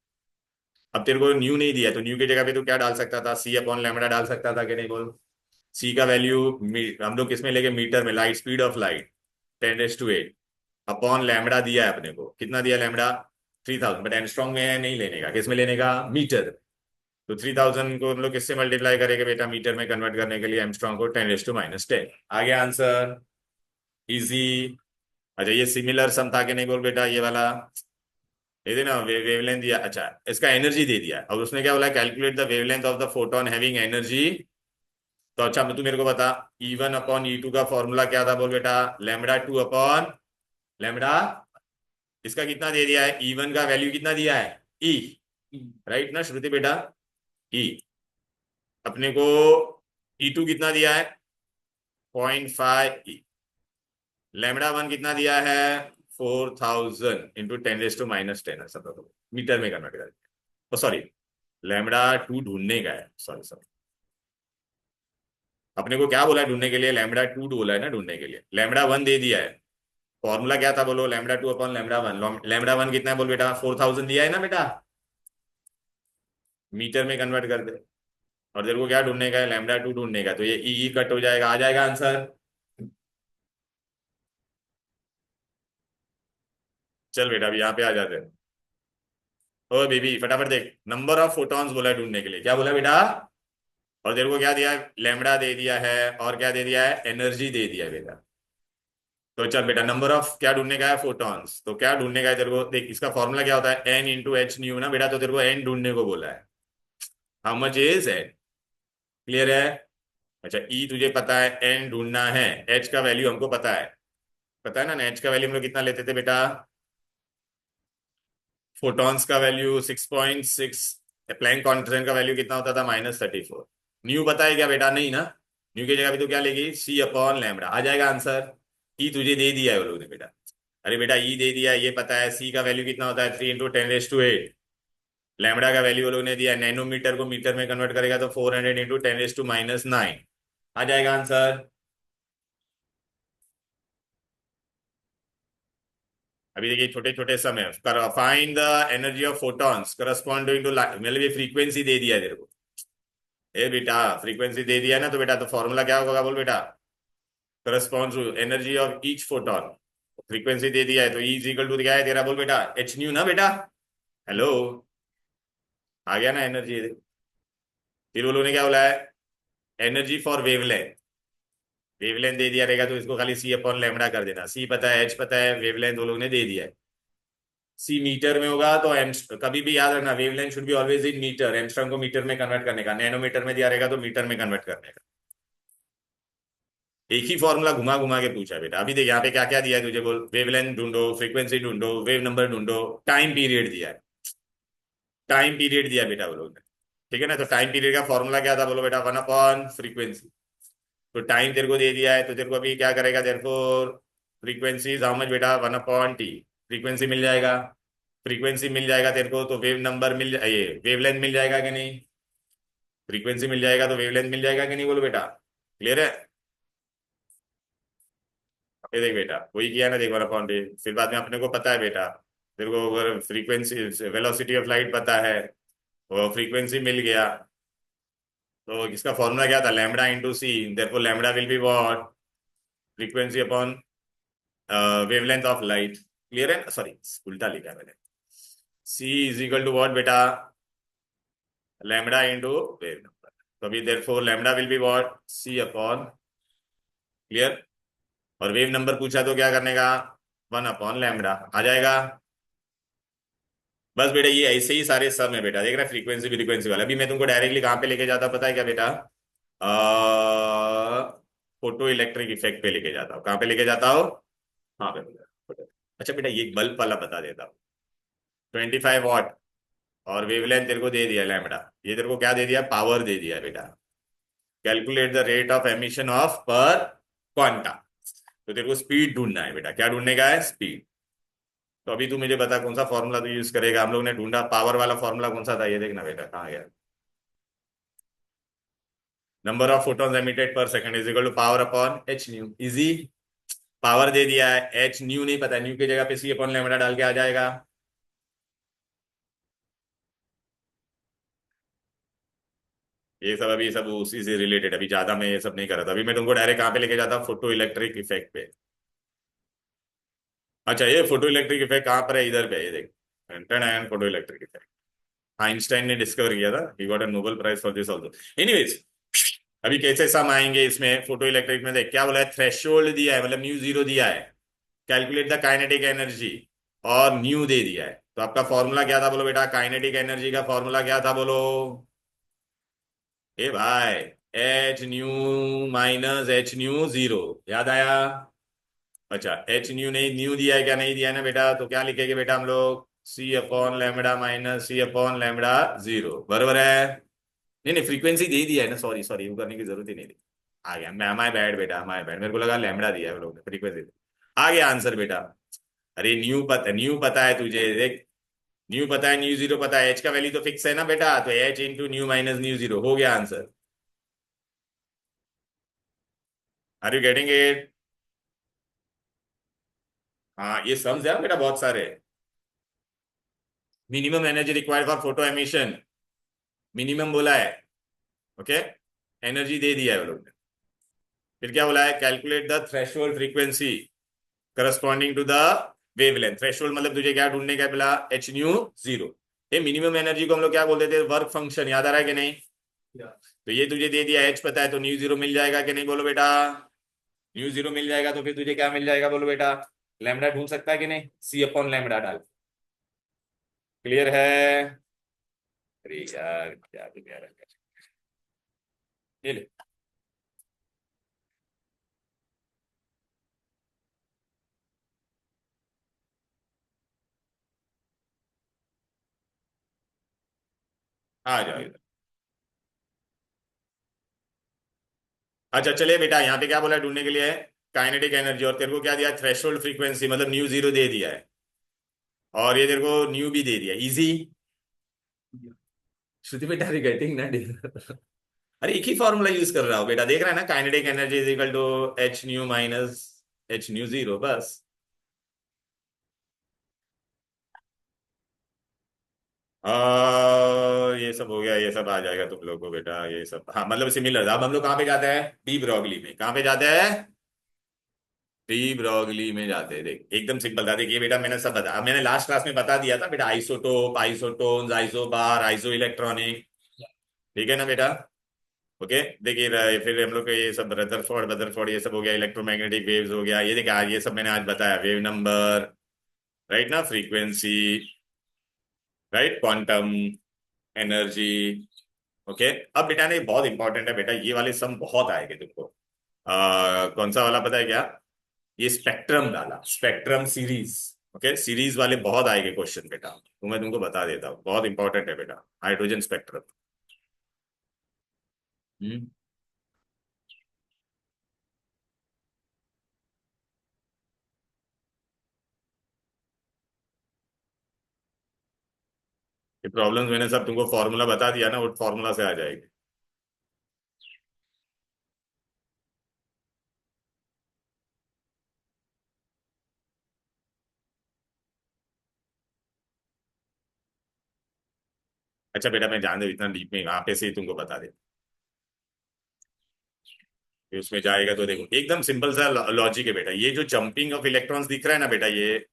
[SPEAKER 1] अब तेरे को न्यू नहीं दिया, तो न्यू की जगह पे तो क्या डाल सकता था, सी अपॉन लैम्बडा डाल सकता था कि नहीं बोल। सी का वैल्यू हम लोग किसमें लेके, मीटर में, light speed of light 10⁸ upon lambda दिया है अपने को, कितना दिया लैम्बडा, 3000। बट एंगस्ट्रॉम में नहीं लेने का, किस में लेने का, मीटर। तो 3000 को हम लोग किससे मल्टीप्लाई करेंगे बेटा, मीटर में कन्वर्ट करने के लिए एंगस्ट्रॉम को 10⁻10। आ गया आंसर, इजी। अच्छा, ये सिमिलर सम था कि नहीं बोल बेटा, ये वाला दे देना, वेवलेंथ दिया। अच्छा, इसका एनर्जी दे दिया, और उसने क्या बोला, calculate the wavelength of the photon having energy. तो अच्छा, तू मेरे को बता, E1/E2 का फॉर्मूला क्या था बोल बेटा, λ2/λ। इसका कितना दे दिया है, E1 का वैल्यू कितना दिया है, ई। राइट ना श्रुति बेटा, ई। अपने को E2 कितना दिया है, 0.5 ई। λ1 कितना दिया है, 4000 इंटू 10⁻10 सब मीटर में कन्वर्ट कर। सॉरी, λ2 ढूंढने का है, सॉरी सॉरी, अपने को क्या बोला है ढूंढने के लिए, लैम्बडा टू बोला है ना ढूंढने के लिए, लैम्बडा वन दे दिया है। फॉर्मूला क्या था बोलो, lambda two upon lambda one. Lambda one कितना है बोल बेटा, 4000 दिया है ना बेटा, मीटर में कन्वर्ट कर दे। और तेरे को क्या ढूंढने का है, लैम्बडा टू ढूंढने का, तो ये ई कट हो जाएगा, आ जाएगा आंसर। चल बेटा अभी यहाँ पे आ जाते हैं। ओ बेबी फटाफट देख, नंबर ऑफ फोटॉन्स बोला है ढूंढने के लिए, क्या बोला बेटा, और तेरे को क्या दिया है, लैम्बडा दे दिया है, और क्या दे दिया है, एनर्जी दे दिया है बेटा। तो चल बेटा नंबर ऑफ क्या ढूंढने का है, फोटॉन्स, तो क्या ढूंढने का है तेरे को, देख इसका फॉर्मूला क्या होता है, एन इंटू एच न्यू ना बेटा, तो तेरे को एन ढूंढने को बोला है। How much is an, clear है। अच्छा ई तुझे पता है, एन ढूंढना है, एच का वैल्यू हमको पता है ना, एच का वैल्यू हम लोग कितना लेते थे बेटा, फोटॉन्स का वैल्यू 6.6, प्लैंक कांस्टेंट का वैल्यू कितना होता था, -34। न्यू पता है क्या बेटा, नहीं ना, न्यू की जगह पे तो क्या लेगी, सी अपॉन लैम्बडा, आ जाएगा आंसर। ई तुझे दे दिया है वो लोग ने बेटा, अरे बेटा ई दे दिया है, ये पता है, सी का वैल्यू कितना होता है, 3 × 10⁸, लैम्बडा का वैल्यू वो लोग ने दिया है, नैनोमीटर को मीटर में कन्वर्ट करेगा तो 400 × 10⁻⁹ आ जाएगा आंसर। अभी देखिए छोटे छोटे समय, find the energy of photons corresponding to, मतलब ये फ्रीक्वेंसी दे दिया है तेरे को, ए बेटा फ्रीक्वेंसी दे दिया है ना, तो बेटा तो फॉर्मूला क्या होगा बोल बेटा, correspond to energy of each photon, frequency दे दिया है तो ई इज इक्वल टू क्या है तेरा बोल बेटा, एच न्यू ना बेटा। हेलो, आ गया ना एनर्जी। फिर वो लोगों ने क्या बोला है, एनर्जी फॉर वेवलेंथ, वेवलेंथ दे दिया रहेगा तो इसको खाली सी अपॉन लैम्बडा कर देना, सी पता है, एच पता है, वेवलेंथ वो लोग ने दे दिया है। सी मीटर में होगा तो एम, कभी भी याद रखना wavelength should be always in metre, angstrom को मीटर में कन्वर्ट करने का, नैनोमीटर में दिया रहेगा तो मीटर में कन्वर्ट करने का। एक ही फॉर्मूला घुमा घुमा के पूछा है बेटा। अभी देख यहाँ पे क्या क्या दिया है तुझे, बोल, वेवलेंथ ढूंढो, फ्रीक्वेंसी ढूंढो, वेव नंबर ढूंढो, टाइम पीरियड दिया है, टाइम पीरियड दिया बेटा वो लोग ने, ठीक है ना। तो टाइम पीरियड का फॉर्मूला क्या था बोलो बेटा, 1/फ्रीक्वेंसी। तो टाइम तेरे को दे दिया है तो तेरे को अभी क्या करेगा, तेरे को फ्रीक्वेंसी हाउ मच बेटा, 1/t, फ्रीक्वेंसी मिल जाएगा, फ्रीक्वेंसी मिल जाएगा तेरे को तो वेव नंबर मिल ये वेवलेंथ मिल जाएगा कि नहीं, फ्रीक्वेंसी मिल जाएगा तो वेवलेंथ मिल जाएगा कि नहीं बोलो बेटा, क्लियर है। ये देख बेटा वही किया ना, देख 1/t, फिर बाद में अपने को पता है बेटा, तेरे को अगर फ्रीक्वेंसी वेलोसिटी ऑफ लाइट पता है, वो फ्रीक्वेंसी मिल गया, तो इसका फॉर्मूला क्या था, lambda into C, therefore lambda will be what, frequency upon wavelength of light, clear है, सॉरी उल्टा लिखा है मैंने, C is equal to what बेटा, लैम्बडा इंटू वेव नंबर, तो अभी therefore lambda will be what, C upon, clear, और wave number पूछा तो क्या करने का, 1/लैम्बडा आ जाएगा। बस बेटा ये ऐसे ही सारे सम है बेटा, देख रहा है फ्रीक्वेंसी फ्रीक्वेंसी वाला। अभी मैं तुमको डायरेक्टली कहाँ पे लेके जाता पता है क्या बेटा, फोटो इलेक्ट्रिक इफेक्ट पे लेके जाता हूँ, कहाँ पे लेके जाता हूँ, हाँ पे बेटा। अच्छा बेटा ये बल्ब वाला बता देता हूँ, 25 वाट, और वेवलेंथ तेरे को दे दिया लैम्बडा, ये तेरे को क्या दे दिया, पावर दे दिया बेटा, calculate the rate of emission of पर क्वांटा, तो तेरे को स्पीड ढूंढना है बेटा, क्या ढूंढने का है, स्पीड। तो अभी तू मुझे बता कौन सा फॉर्मूला तू यूज करेगा, हम लोग ने ढूंढा पावर वाला फॉर्मूला कौन सा था, ये देखना बेटा कहाँ गया, number of photons emitted per second is equal to power upon H nu, easy, power दे दिया है, एच न्यू नहीं पता, न्यू की जगह पे सी अपॉन लैम्बडा डाल के आ जाएगा। ये सब अभी सब उसी से रिलेटेड, अभी ज्यादा मैं ये सब नहीं कर रहा था, अभी मैं तुमको डायरेक्ट कहाँ पे लेके जाता हूँ, फोटो इलेक्ट्रिक इफेक्ट पे। अच्छा ये फोटो इलेक्ट्रिक इफेक्ट कहाँ पर है, इधर पे है, ये देख, फोटो इलेक्ट्रिक इफेक्ट, आइंस्टाइन ने डिस्कवर किया था, he got a Nobel prize for this also. Anyways, अभी कैसे सम आएंगे इसमें, फोटो इलेक्ट्रिक में देख क्या बोला है, थ्रेशोल्ड दिया है, मतलब न्यू जीरो दिया है, कैलकुलेट द काइनेटिक एनर्जी, और न्यू दे दिया है, तो आपका फॉर्मूला क्या था बोलो बेटा, काइनेटिक एनर्जी का फॉर्मूला क्या था बोलो, ए भाई, H nu minus H nu zero, याद आया। अच्छा एच न्यू नहीं, न्यू दिया है क्या, नहीं दिया है ना बेटा, तो क्या लिखेंगे बेटा हम लोग, सी अपॉन लैम्बडा माइनस सी अपॉन लैम्बडा जीरो, बराबर है। नहीं नहीं फ्रीक्वेंसी दे दिया है ना, सॉरी सॉरी वो करने की जरूरत ही नहीं थी, आ गया, मैं माय बैड बेटा, माय बैड, मेरे को लगा लैम्बडा दिया है वो लोग ने, फ्रीक्वेंसी, आ गया आंसर बेटा। अरे न्यू पता है तुझे, देख, न्यू पता है, न्यू जीरो पता है, एच का वैल्यू तो फिक्स है ना बेटा, तो H into nu minus nu zero हो गया answer. Are you getting it? हाँ, ये सम्स है बेटा बहुत सारे। Minimum energy required for photoemission, minimum बोला है। ओके, एनर्जी दे दिया है वो लोग ने। फिर क्या बोला है? Calculate the threshold frequency corresponding to the wavelength. Threshold मतलब तुझे क्या ढूंढने का है? बोला एच न्यू जीरो। ये मिनिमम एनर्जी को हम लोग क्या बोलते थे? Work function. याद आ रहा है कि नहीं? तो ये तुझे दे दिया, एच पता है, तो न्यू जीरो मिल जाएगा कि नहीं? बोलो बेटा। न्यू जीरो मिल जाएगा तो फिर तुझे क्या मिल जाएगा? बोलो बेटा। लैम्बडा ढूंढ सकता है कि नहीं? सी अपॉन लैम्बडा डाल। क्लियर है? अरे यार क्या भी कह रहा है। ये ले। आ जाओ इधर। अच्छा चलिए बेटा, यहाँ पे क्या बोला है ढूंढने के लिए? Kinetic energy. और तेरे को क्या दिया? थ्रेशोल्ड फ्रीक्वेंसी, मतलब न्यू जीरो दे दिया है। और ये तेरे को न्यू भी दे दिया। इजी। श्रुति बेटा गेटिंग ना? अरे एक ही फॉर्मूला यूज कर रहा हो बेटा, देख रहा है ना? Kinetic energy is equal to H nu minus H nu zero, बस। ये सब हो गया, ये सब आ जाएगा तुम लोग को बेटा, ये सब। हाँ मतलब सिमिलर। अब हम लोग कहाँ पे जाते हैं? डी ब्रॉगली में। कहाँ पे जाते हैं? डी ब्रॉगली में जाते हैं। देख एकदम सिंपल था। देखिए बेटा, मैंने सब बता, मैंने लास्ट क्लास में बता दिया था बेटा। Isotope, isotones, isobar, iso electronic. ठीक है ना बेटा? ओके। देखिए फिर हम लोग के ये सब रदरफोर्ड रदरफोर्ड ये सब हो गया। इलेक्ट्रोमैग्नेटिक वेव्स हो गया। ये देखिए आज ये सब मैंने आज बताया। वेव नंबर, राइट ना? Frequency, right? Quantum, energy. Okay. अब बेटा ने बहुत इंपॉर्टेंट है बेटा, ये वाले सम बहुत आएंगे तुमको। कौन सा वाला पता है क्या? ये स्पेक्ट्रम डाला, स्पेक्ट्रम सीरीज। ओके, सीरीज वाले बहुत आएंगे क्वेश्चन बेटा, तो मैं तुमको बता देता हूँ, बहुत इंपॉर्टेंट है बेटा। Hydrogen spectrum. हम्म। ये प्रॉब्लम्स मैंने सब तुमको फॉर्मूला बता दिया ना, वो फॉर्मूला से आ जाएगी। अच्छा बेटा, मैं जान दे इतना डीप में वहां पे से ही तुमको बता दे। फिर उसमें जाएगा तो देखो एकदम सिंपल सा लॉजिक है बेटा। ये जो जंपिंग ऑफ इलेक्ट्रॉन्स दिख रहा है ना बेटा, ये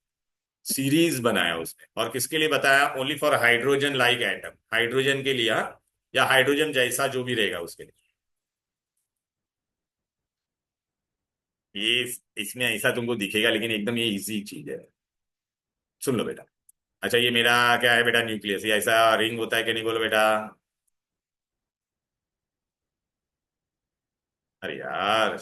[SPEAKER 1] सीरीज बनाया उसने। और किसके लिए बताया? Only for hydrogen like atom, hydrogen के लिए हाँ? या हाइड्रोजन जैसा जो भी रहेगा उसके लिए। ये इसमें ऐसा तुमको दिखेगा, लेकिन एकदम ये इजी चीज है। सुन लो बेटा। अच्छा ये मेरा क्या है बेटा? न्यूक्लियस। ये ऐसा रिंग होता है कि नहीं? बोलो बेटा। अरे यार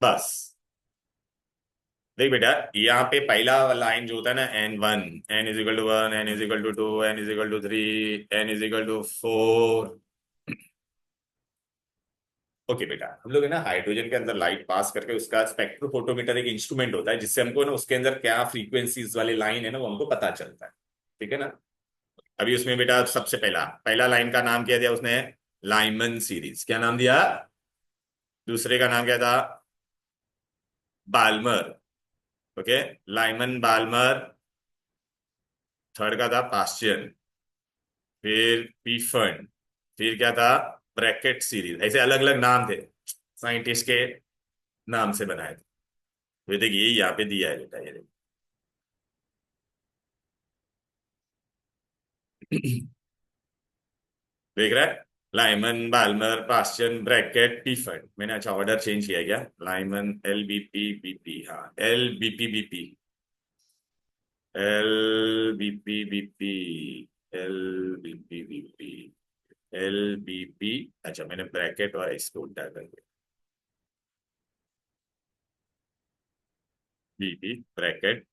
[SPEAKER 1] बस देख बेटा, यहाँ पे पहला लाइन जो होता है ना, N1, n=1, n=2, n=3, n=4। Okay बेटा, हम लोग है ना हाइड्रोजन के अंदर लाइट पास करके उसका स्पेक्ट्रोफोटोमीटर एक इंस्ट्रूमेंट होता है, जिससे हमको ना उसके अंदर क्या फ्रीक्वेंसीज वाली लाइन है ना, वो हमको पता चलता है। ठीक है ना? अभी उसमें बेटा सबसे पहला पहला लाइन का नाम क्या दिया उसने? Lyman series. क्या नाम दिया? दूसरे का नाम क्या था? Balmer. Okay. Lyman Balmer. Third का था पास्चियन। फिर पीफर्न। फिर क्या था? Brackett series. ऐसे अलग अलग नाम थे, साइंटिस्ट के नाम से बनाए थे। तो देखिए ये यहाँ पे दिया है बेटा, ये देखिए। देख रहा है? लाइमन बाल्मर पास्चन ब्रैकेट पीफर्न। मैंने अच्छा ऑर्डर चेंज किया क्या? लाइमन LBP BP, हाँ LBP BP, LBP BP, LBP BP, LBP। अच्छा मैंने ब्रैकेट और इसको उल्टा कर दिया। BP ब्रैकेट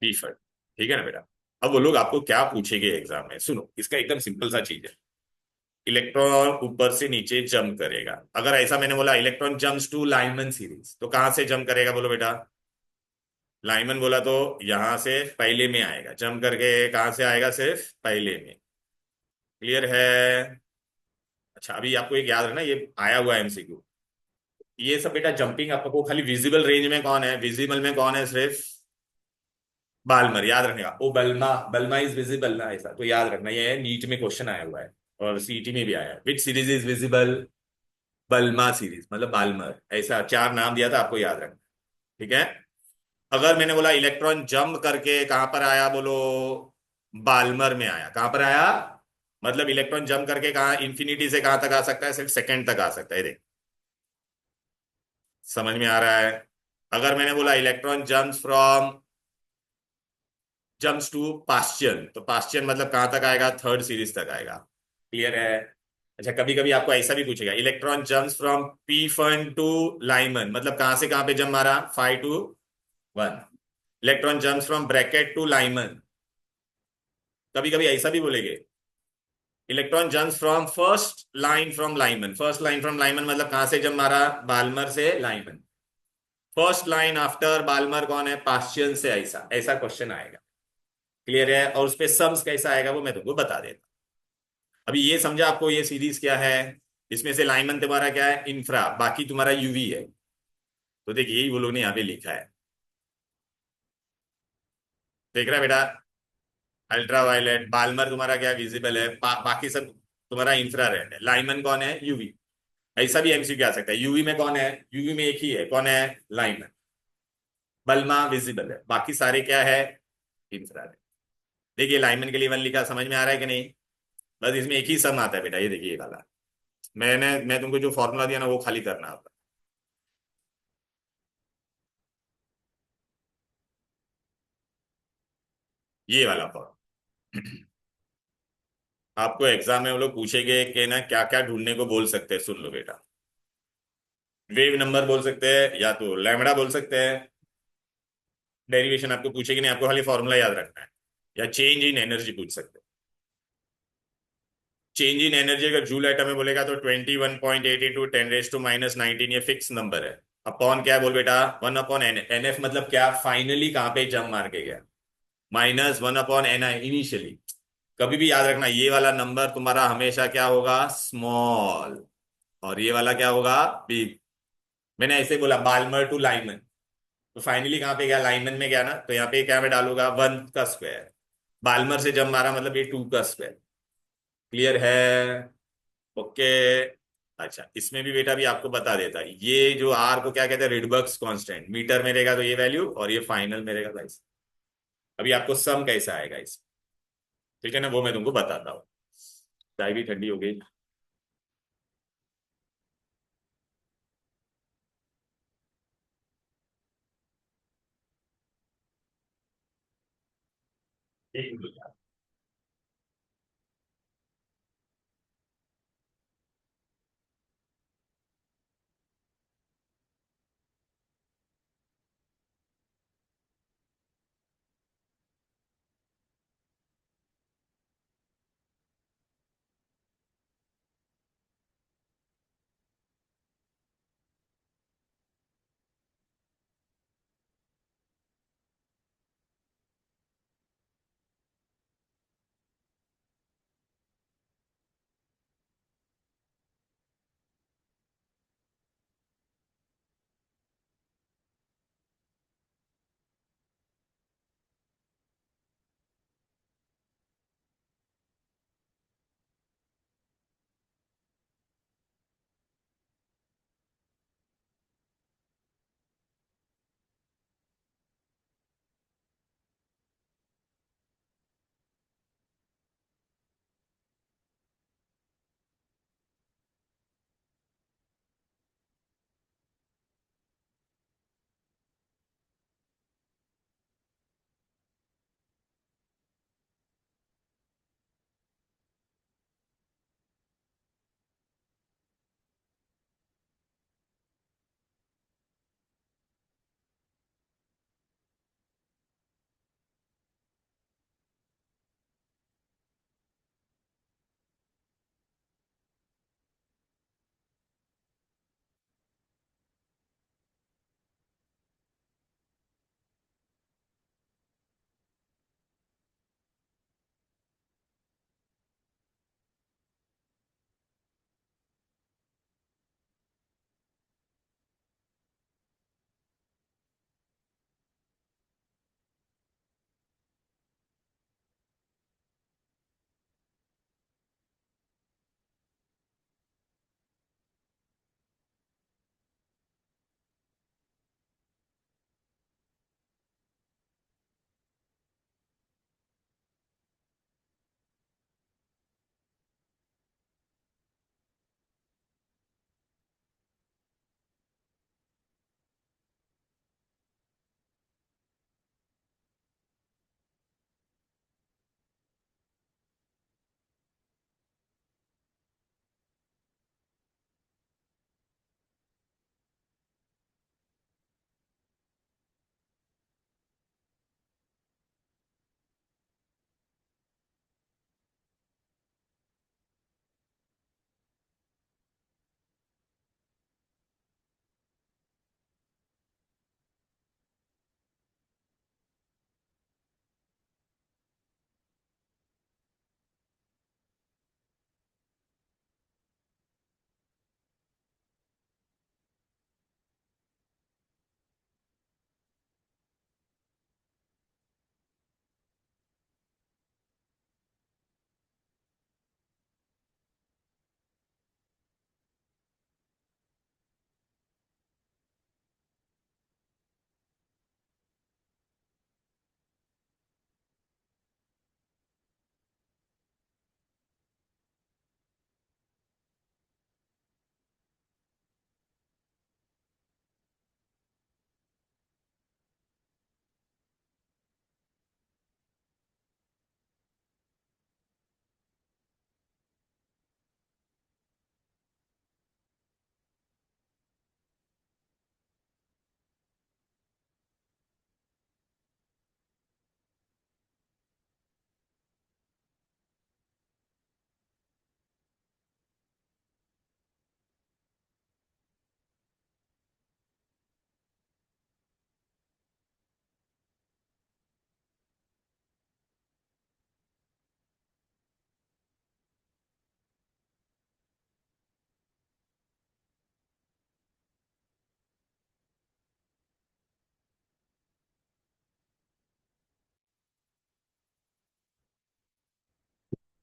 [SPEAKER 1] पीफर्न। ठीक है ना बेटा? अब वो लोग आपको क्या पूछेंगे एग्जाम में, सुनो, इसका एकदम सिंपल सा चीज है। इलेक्ट्रॉन ऊपर से नीचे जंप करेगा। अगर ऐसा मैंने बोला electron jumps to Lyman series, तो कहां से जंप करेगा बोलो बेटा? लाइमन बोला तो यहां से पहले में आएगा, जंप करके कहां से आएगा? सिर्फ पहले में। क्लियर है? अच्छा, अभी आपको एक याद रखना, ये आया हुआ एमसीक्यू। ये सब बेटा जंपिंग आपको खाली विजिबल रेंज में कौन है, विजिबल में कौन है? सिर्फ बाल्मर। याद रखनेगा, ओ बल्मा, बल्मा इज विजिबल ना, ऐसा तो याद रखना। ये नीट में क्वेश्चन आया हुआ है और सीईटी में भी आया है। विच सीरीज इज विजिबल? बल्मा सीरीज, मतलब बाल्मर। ऐसा चार नाम दिया था, आपको याद रखना। ठीक है। अगर मैंने बोला इलेक्ट्रॉन जंप करके कहां पर आया बोलो? बाल्मर में आया। कहां पर आया? मतलब इलेक्ट्रॉन जंप करके कहा, इंफिनिटी से कहां तक आ सकता है? सिर्फ सेकंड तक आ सकता है। देख, समझ में आ रहा है? अगर मैंने बोला इलेक्ट्रॉन जम्प्स टू पास्चियन, तो पास्चियन मतलब कहां तक आएगा? थर्ड सीरीज तक आएगा। क्लियर है? अच्छा, कभी कभी आपको ऐसा भी पूछेगा, electron jumps from Pfund to Lyman, मतलब कहां से कहां पे जंप मारा? 5 to 1। Electron jumps from Brackett to Lyman, कभी कभी ऐसा भी बोलेंगे, electron jumps from Lyman, first line from Lyman मतलब कहां से जंप मारा? बाल्मर से Lyman. First line after Balmer कौन है? पास्चियन से। ऐसा ऐसा क्वेश्चन आएगा। क्लियर है? और उस पे सम्स कैसा आएगा वो मैं तुमको बता देता। अभी ये समझा आपको, ये सीरीज क्या है? इसमें से लाइमन तुम्हारा क्या है? इंफ्रा, बाकी तुम्हारा यूवी है। तो देखिए, यही वो लोग ने यहाँ पे लिखा है। देख रहा है बेटा? अल्ट्रा वायलेट, बाल्मर तुम्हारा क्या विजिबल है, बाकी सब तुम्हारा इंफ्रारेड है। लाइमन कौन है? यूवी। ऐसा भी एमसीक्यू आ सकता है, यूवी में कौन है? यूवी में एक ही है, कौन है? लाइमन। बल्मा विजिबल है, बाकी सारे क्या है? इंफ्रारेड। देखिए लाइमन के लिए वन लिखा, समझ में आ रहा है कि नहीं? बस इसमें एक ही सम आता है बेटा, ये देखिए ये वाला। मैं तुमको जो फॉर्मूला दिया ना वो खाली करना होगा। ये वाला फॉर्म आपको एग्जाम में वो लोग पूछेंगे कि ना क्या क्या ढूंढने को बोल सकते हैं, सुन लो बेटा। वेव नंबर बोल सकते हैं, या तो लैम्बडा बोल सकते हैं। डेरिवेशन आपको पूछेगी नहीं, आपको खाली फॉर्मूला याद रखना है। या चेंज इन एनर्जी पूछ सकते हैं। चेंज इन एनर्जी अगर जूल एटम में बोलेगा तो 21.82 10⁻⁻⁹ ये फिक्स नंबर है। अपॉन क्या है बोल बेटा? 1/n। NF मतलब क्या? फाइनली कहां पे जंप मार के गया। -1/ni initially. कभी भी याद रखना, ये वाला नंबर तुम्हारा हमेशा क्या होगा? स्मॉल। और ये वाला क्या होगा? बिग। मैंने ऐसे बोला बाल्मर टू लाइमन, तो फाइनली कहां पे गया? लाइमन में गया ना, तो यहाँ पे क्या मैं डालूंगा? 1 का स्क्वायर। बाल्मर से जब मारा मतलब ये 2 का स्क्वायर। क्लियर है? ओके। अच्छा, इसमें भी बेटा भी आपको बता देता, ये जो आर को क्या कहते हैं? Rydberg's constant. मीटर में रहेगा तो ये वैल्यू, और ये फाइनल में रहेगा भाई। अभी आपको सम कैसा आएगा इस, ठीक है ना, वो मैं तुमको बताता हूँ। चाय भी ठंडी हो गई। एक मिनट।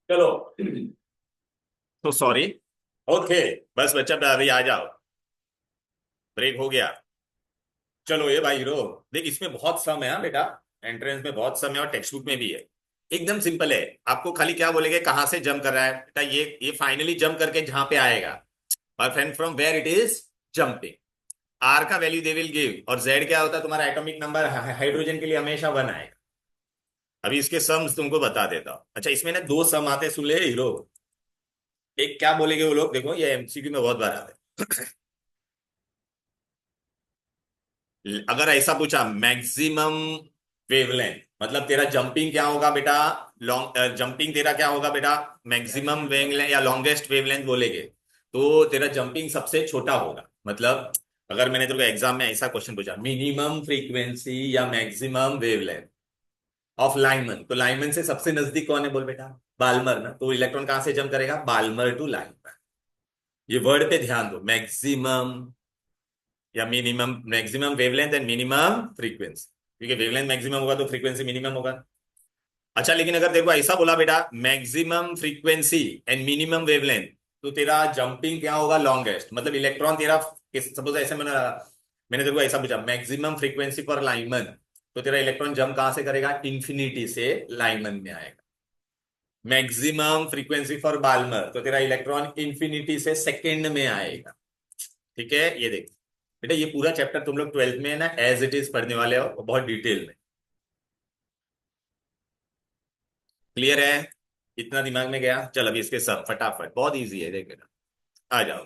[SPEAKER 1] चलो, तो सॉरी। ओके, बस बच्चा अभी आ जाओ, ब्रेक हो गया। चलो ये भाई हीरो, देख इसमें बहुत सम है हाँ बेटा, एंट्रेंस में बहुत सम है और टेक्स्ट बुक में भी है। एकदम सिंपल है, आपको खाली क्या बोलेंगे, कहाँ से जंप कर रहा है बेटा, ये फाइनली जंप करके जहां पे आएगा, और from where it is jumping. R का वैल्यू दे विल गिव, और जेड क्या होता है तुम्हारा एटॉमिक नंबर, हाइड्रोजन के लिए हमेशा वन आएगा। अभी इसके सम्स तुमको बता देता हूँ। अच्छा, इसमें ना दो सम आते, सुन ले हीरो। एक क्या बोलेंगे वो लोग, देखो ये एमसीक्यू में बहुत बार आता है। अगर ऐसा पूछा मैक्सिमम वेवलेंथ, मतलब तेरा जंपिंग क्या होगा बेटा, लॉन्ग जंपिंग तेरा क्या होगा बेटा, मैक्सिमम वेवलेंथ या लॉन्गेस्ट वेवलेंथ बोलेंगे, तो तेरा जंपिंग सबसे छोटा होगा। मतलब अगर मैंने तेरे को एग्जाम में ऐसा क्वेश्चन पूछा, मिनिमम फ्रीक्वेंसी या मैक्सिमम वेवलेंथ ऑफ लाइनमैन, तो लाइनमैन से सबसे नजदीक कौन है बोल बेटा, बाल्मर ना, तो इलेक्ट्रॉन कहां से जंप करेगा, बाल्मर टू लाइनमैन। ये वर्ड पे ध्यान दो, मैक्सिमम या minimum, maximum wavelength and minimum frequency, क्योंकि वेवलेंथ मैक्सिमम होगा तो फ्रीक्वेंसी मिनिमम होगा। अच्छा, लेकिन अगर देखो ऐसा बोला बेटा, maximum frequency and minimum wavelength, तो तेरा जंपिंग क्या होगा, लॉन्गेस्ट, मतलब इलेक्ट्रॉन तेरा, सपोज ऐसे मैंने देखो ऐसा पूछा मैक्सिमम फ्रीक्वेंसी फॉर लाइमन, तो तेरा इलेक्ट्रॉन जंप कहां से करेगा, इंफिनिटी से लाइमन में आएगा। मैक्सिमम फ्रीक्वेंसी फॉर बाल्मर, तो तेरा इलेक्ट्रॉन इंफिनिटी से सेकेंड में आएगा। ठीक है, ये देख बेटा, ये पूरा चैप्टर तुम लोग 12th में है ना, एज इट इज पढ़ने वाले हो बहुत डिटेल में। क्लियर है, इतना दिमाग में गया। चल अभी इसके सब फटाफट, बहुत इजी है देख बेटा, आ जाओ।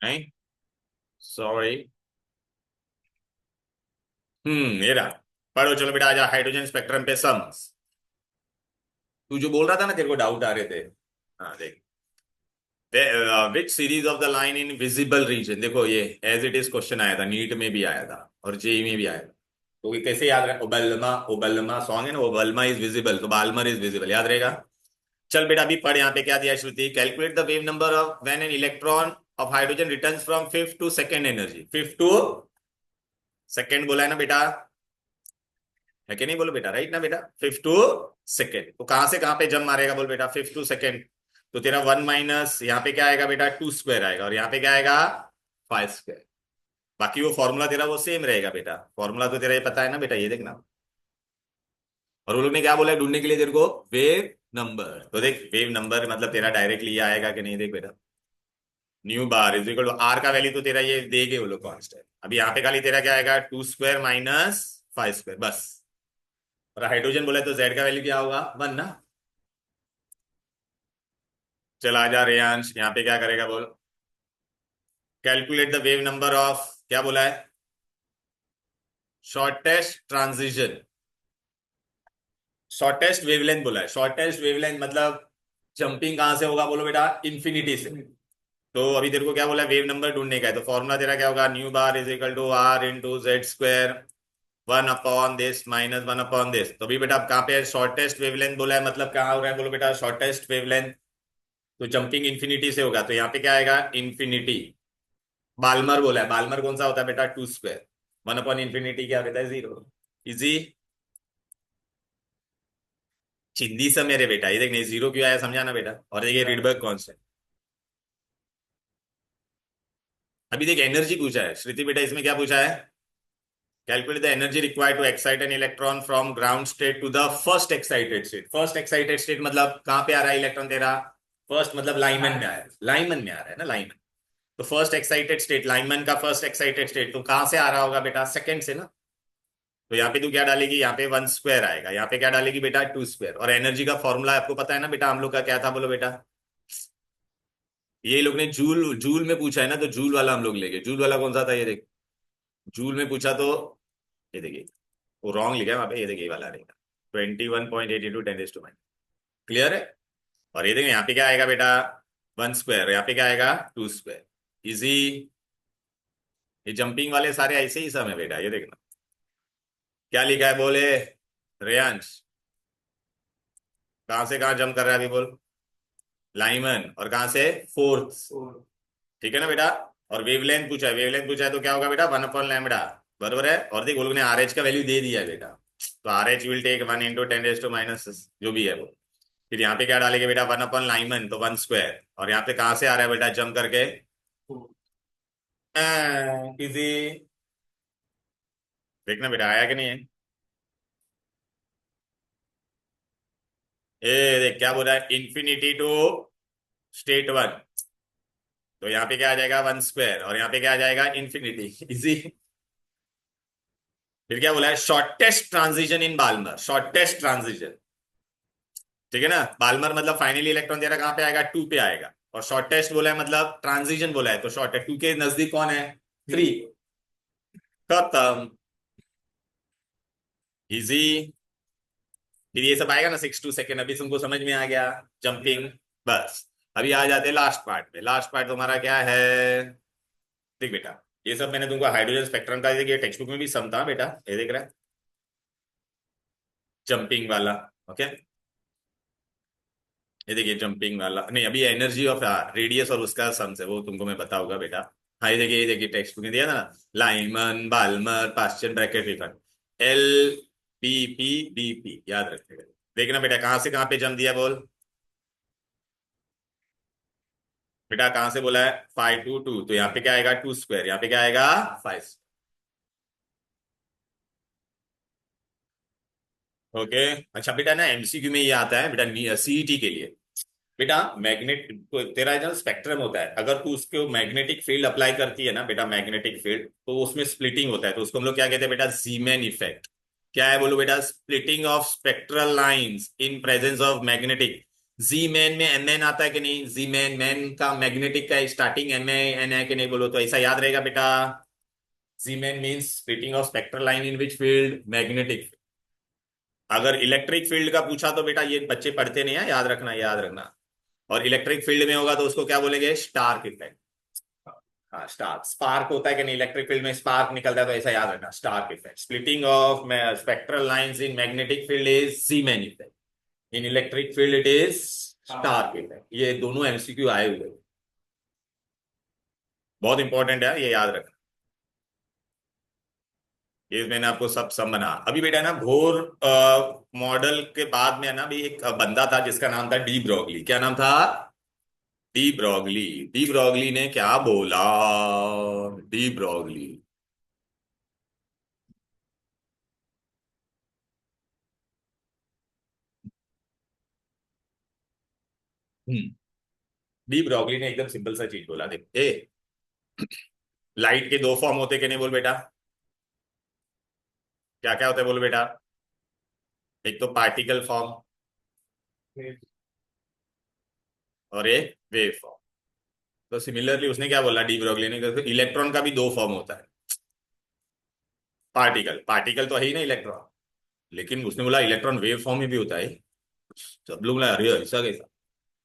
[SPEAKER 1] नहीं, सॉरी। ये रहा, पढ़ो चलो बेटा, आ जा, हाइड्रोजन स्पेक्ट्रम पे सम्स। तू जो बोल रहा था ना, तेरे को डाउट आ रहे थे। हाँ देख, which series of the line in visible region, देखो ये एज इट इज क्वेश्चन आया था, नीट में भी आया था और जेई में भी आया था। तो ये कैसे याद रहे, ओबेलमा, ओबेलमा सॉन्ग है ना, ओबेलमा इज विजिबल, तो बाल्मर इज विजिबल, याद रहेगा। चल बेटा अभी पढ़, यहाँ पे क्या दिया है Shruti, calculate the wave number of when an electron of hydrogen returns from fifth to second energy, fifth to second बोला है ना बेटा, है कि नहीं, बोलो बेटा, राइट ना बेटा, फिफ्थ टू सेकंड, तो कहां से कहां पे जम मारेगा बोल बेटा, फिफ्थ टू सेकंड, तो तेरा वन माइनस यहाँ पे क्या आएगा बेटा, टू स्क्वायर आएगा, और यहाँ पे क्या आएगा, फाइव स्क्वायर। बाकी वो फॉर्मूला तेरा वो सेम रहेगा बेटा, फॉर्मूला तो तेरा ये पता है ना बेटा, ये देखना। और वो लोग ने क्या बोला है ढूंढने के लिए तेरे को, वेव नंबर, तो देख वेव नंबर मतलब तेरा डायरेक्टली आएगा कि नहीं, देख बेटा, nu bar is equal to R का वैल्यू तो तेरा ये देंगे वो लोग कांस्टेंट, अभी यहाँ पे खाली तेरा क्या आएगा, two square minus five square बस। और हाइड्रोजन बोला तो जेड का वैल्यू क्या होगा, वन ना। चल आ जा रेयांश, यहाँ पे क्या करेगा बोल, calculate the wave number of, क्या बोला है, शॉर्टेस्ट ट्रांजिशन, शॉर्टेस्ट वेवलेंथ बोला है, शॉर्टेस्ट वेवलेंथ मतलब जंपिंग कहां से होगा बोलो बेटा, इंफिनिटी से। तो अभी तेरे को क्या बोला है, वेव नंबर ढूंढने का है, तो फॉर्मूला तेरा क्या होगा, nu bar is equal to R into Z square, one upon this minus one upon this. तो अभी बेटा आप कहाँ पे है, शॉर्टेस्ट वेवलेंथ बोला है, मतलब कहाँ हो रहा है बोलो बेटा, शॉर्टेस्ट वेवलेंथ, तो जंपिंग इन्फिनिटी से होगा, तो यहाँ पे क्या आएगा, इन्फिनिटी। बाल्मर बोला है, बाल्मर कौन सा होता है बेटा, two square, one upon infinity क्या होता है, जीरो। इजी, चिंदी सा मेरे बेटा, ये देख नहीं जीरो क्यों आया समझाना बेटा, और ये रीडबर्ग कांस्टेंट। अभी देख एनर्जी पूछा है श्रुति बेटा, इसमें क्या पूछा है, calculate the energy required to excite an electron from ground state to the first excited state. First excited state मतलब कहां पे आ रहा है इलेक्ट्रॉन तेरा, फर्स्ट मतलब लाइमन में आ रहा है, लाइमन में आ रहा है ना, लाइमन। तो फर्स्ट एक्साइटेड स्टेट, लाइमन का फर्स्ट एक्साइटेड स्टेट, तो कहां से आ रहा होगा बेटा, सेकंड से ना। तो यहाँ पे तू क्या डालेगी, यहाँ पे वन स्क्वायर आएगा, यहाँ पे क्या डालेगी बेटा, टू स्क्वायर। और एनर्जी का फॉर्मूला आपको पता है ना बेटा, हम लोग का क्या था बोलो बेटा, ये लोग ने जूल, जूल में पूछा है ना, तो जूल वाला हम लोग लेंगे, जूल वाला कौन सा था ये देख, जूल में पूछा तो ये देखिए, वो रॉन्ग लिखा है वहां पे, ये देखिए ये वाला रहेगा, 21.8 × 10⁻⁻। क्लियर है। और ये देखिए यहाँ पे क्या आएगा बेटा, वन स्क्वायर, यहाँ पे क्या आएगा, टू स्क्वायर। इजी, ये जंपिंग वाले सारे ऐसे ही सब है बेटा, ये देखना क्या लिखा है बोले, रेयांश कहां से कहां जंप कर रहा है अभी बोल, लाइमन, और कहां से, फोर्थ, ठीक है ना बेटा। और वेवलेंथ पूछा है, वेवलेंथ पूछा है तो क्या होगा बेटा, 1/λ, बरोबर है। और देख बोलोगे आर एच का वैल्यू दे दिया है बेटा, तो आर एच विल टेक 1 × 10⁻⁻⁻, जो भी है वो। फिर यहाँ पे क्या डालेंगे बेटा, 1/Lyman, तो 1 स्क्वायर। और यहाँ पे कहाँ से आ रहा है बेटा, जम करके इजी। देखना बेटा आया कि नहीं है। ए देख क्या बोल रहा है, इंफिनिटी टू स्टेट वन, तो यहाँ पे क्या आ जाएगा 1 स्क्वायर, और यहाँ पे क्या आ जाएगा इन्फिनिटी, इजी। फिर क्या बोला है, shortest transition in Balmer, shortest transition, ठीक है ना। बाल्मर मतलब फाइनली इलेक्ट्रॉन दे रहा कहाँ पे आएगा, 2 पे आएगा। और शॉर्टेस्ट बोला है मतलब ट्रांजिशन बोला है, तो शॉर्ट है 2 के नजदीक कौन है, 3। खत्म, इजी। फिर ये सब आएगा ना 6 2 सेकेंड, अभी तुमको समझ में आ गया, जंपिंग। बस अभी आ जाते हैं लास्ट पार्ट में। लास्ट पार्ट तुम्हारा क्या है, देख बेटा, ये सब मैंने तुमको हाइड्रोजन स्पेक्ट्रम का, देखिए टेक्स्ट बुक में भी सम था बेटा, ये देख रहा है, जंपिंग वाला। ओके, ये देखिए जंपिंग वाला नहीं, अभी एनर्जी ऑफ रेडियस और उसका सम्स है, वो तुमको मैं बताऊंगा बेटा। हाँ ये देखिए टेक्स्ट बुक में दिया था ना, लाइमन, बाल्मर, पास्चन, ब्रैकेट, रिफर, एल, पी, याद रखिएगा। देखना बेटा कहाँ से कहाँ पे जम दिया बोल, बेटा कहाँ से बोला है, 5 2 2, तो यहाँ पे क्या आएगा 2 स्क्वायर, यहाँ पे क्या आएगा 5। ओके, अच्छा बेटा ना एमसीक्यू में ये आता है बेटा, सीईटी के लिए बेटा, मैग्नेट तेरा जो स्पेक्ट्रम होता है, अगर तू उसके मैग्नेटिक फील्ड अप्लाई करती है ना बेटा, मैग्नेटिक फील्ड, तो उसमें स्प्लिटिंग होता है, तो उसको हम लोग क्या कहते हैं बेटा, जीमैन इफेक्ट। क्या है बोलो बेटा, splitting of spectral lines in presence of magnetic. Zeeman में एम एन आता है कि नहीं, जी मैन, मैन का मैग्नेटिक का स्टार्टिंग एम एन है कि नहीं, बोलो तो ऐसा याद रहेगा बेटा। Zeeman means splitting of spectral line in which field, magnetic. अगर इलेक्ट्रिक फील्ड का पूछा तो बेटा ये बच्चे पढ़ते नहीं है, याद रखना, याद रखना। और इलेक्ट्रिक फील्ड में होगा तो उसको क्या बोलेंगे, स्टार्क इफेक्ट। हाँ स्टार्क, स्पार्क होता है कि नहीं इलेक्ट्रिक फील्ड में, स्पार्क निकलता है, तो ऐसा याद रखना, Stark effect. Splitting of spectral lines in magnetic field is Zeeman effect, in electric field it is Stark effect. ये दोनों एमसीक्यू आए हुए, बहुत इंपॉर्टेंट है, ये याद रखना। ये मैंने आपको सब सम बना। अभी बेटा ना भोर मॉडल के बाद में है ना, भी एक बंदा था जिसका नाम था डी ब्रॉगली। क्या नाम था, डी ब्रॉगली। डी ब्रॉगली ने क्या बोला, डी ब्रॉगली, हम्म, डी ब्रॉगली ने एकदम सिंपल सा चीज बोला, देख ए, लाइट के दो फॉर्म होते कि नहीं बोल बेटा, क्या क्या होता है बोल बेटा, एक तो पार्टिकल फॉर्म और एक वेव फॉर्म। तो सिमिलरली उसने क्या बोला डी ब्रॉगली ने, इलेक्ट्रॉन का भी दो फॉर्म होता है, पार्टिकल, पार्टिकल तो है ही ना इलेक्ट्रॉन, लेकिन उसने बोला इलेक्ट्रॉन वेव फॉर्म में भी होता है। सब लोग बोला अरे ऐसा कैसा।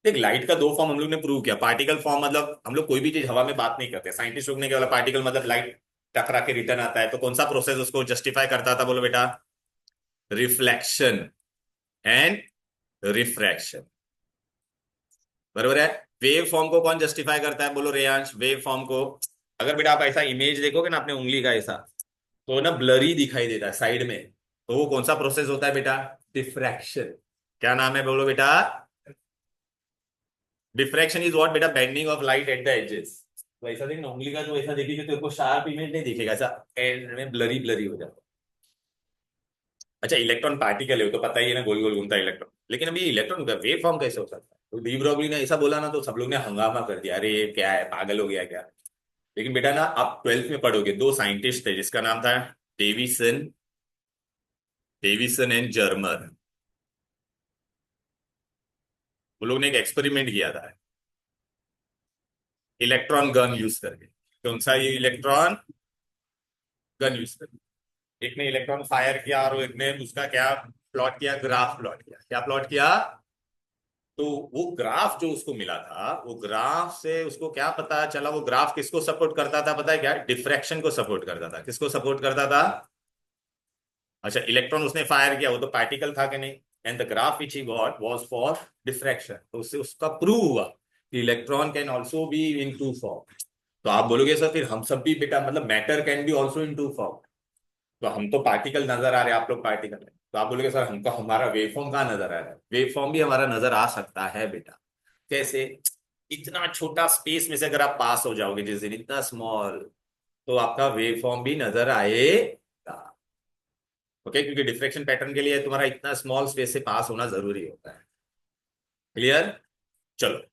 [SPEAKER 1] देख लाइट का दो फॉर्म हम लोग ने प्रूव किया, पार्टिकल फॉर्म मतलब हम लोग कोई भी चीज हवा में बात नहीं करते, साइंटिस्ट लोग ने क्या बोला, पार्टिकल मतलब लाइट टकरा के रिटर्न आता है, तो कौन सा प्रोसेस उसको जस्टिफाई करता था बोलो बेटा, रिफ्लेक्शन एंड रिफ्रैक्शन, बरोबर है। वेव फॉर्म को कौन जस्टिफाई करता है बोलो रेयांश, वेव फॉर्म को, अगर बेटा आप ऐसा इमेज देखोगे ना अपने उंगली का ऐसा, तो ना ब्लरी दिखाई देता है साइड में, तो वो कौन सा प्रोसेस होता है बेटा, डिफ्रैक्शन। क्या नाम है बोलो बेटा, डिफ्रैक्शन इज व्हाट बेटा, bending of light at the edges. तो ऐसा देखना उंगली का, जो ऐसा देखिए तेरे को शार्प इमेज नहीं दिखेगा, ऐसा एंड में ब्लरी ब्लरी हो जाता है। अच्छा इलेक्ट्रॉन पार्टिकल है वो तो पता ही है ना, गोल गोल घूमता है इलेक्ट्रॉन, लेकिन अभी इलेक्ट्रॉन का वेव फॉर्म कैसे हो सकता है, तो डी ब्रॉगली ने ऐसा बोला ना, तो सब लोग ने हंगामा कर दिया, अरे ये क्या है, पागल हो गया क्या। लेकिन बेटा ना आप 12th में पढ़ोगे, दो साइंटिस्ट थे जिसका नाम था डेविसन, डेविसन एंड जर्मर। वो लोग ने एक एक्सपेरिमेंट किया था, इलेक्ट्रॉन गन यूज करके। कौन सा, ये इलेक्ट्रॉन गन यूज करके, एक ने इलेक्ट्रॉन फायर किया और एक ने उसका क्या प्लॉट किया, ग्राफ प्लॉट किया। क्या प्लॉट किया, तो वो ग्राफ जो उसको मिला था, वो ग्राफ से उसको क्या पता चला, वो ग्राफ किसको सपोर्ट करता था पता है क्या, डिफ्रैक्शन को सपोर्ट करता था। किसको सपोर्ट करता था, अच्छा इलेक्ट्रॉन उसने फायर किया, वो तो पार्टिकल था कि नहीं, and the graph which he got was for diffraction, तो उससे उसका प्रूव हुआ कि electron can also be in two form. तो आप बोलोगे सर फिर हम सब भी बेटा मतलब matter can be also in two form. तो हम तो पार्टिकल नजर आ रहे हैं, आप लोग पार्टिकल है, तो आप बोलोगे सर हमको हमारा वेवफॉर्म कहाँ नजर आ रहा है? वेवफॉर्म भी हमारा नजर आ सकता है बेटा। कैसे? इतना छोटा स्पेस में से अगर आप पास हो जाओगे जिस दिन, इतना स्मॉल, तो आपका वेवफॉर्म भी नजर आएगा। ओके, क्योंकि डिफ्रेक्शन पैटर्न के लिए तुम्हारा इतना स्मॉल स्पेस से पास होना जरूरी होता है। क्लियर? चलो।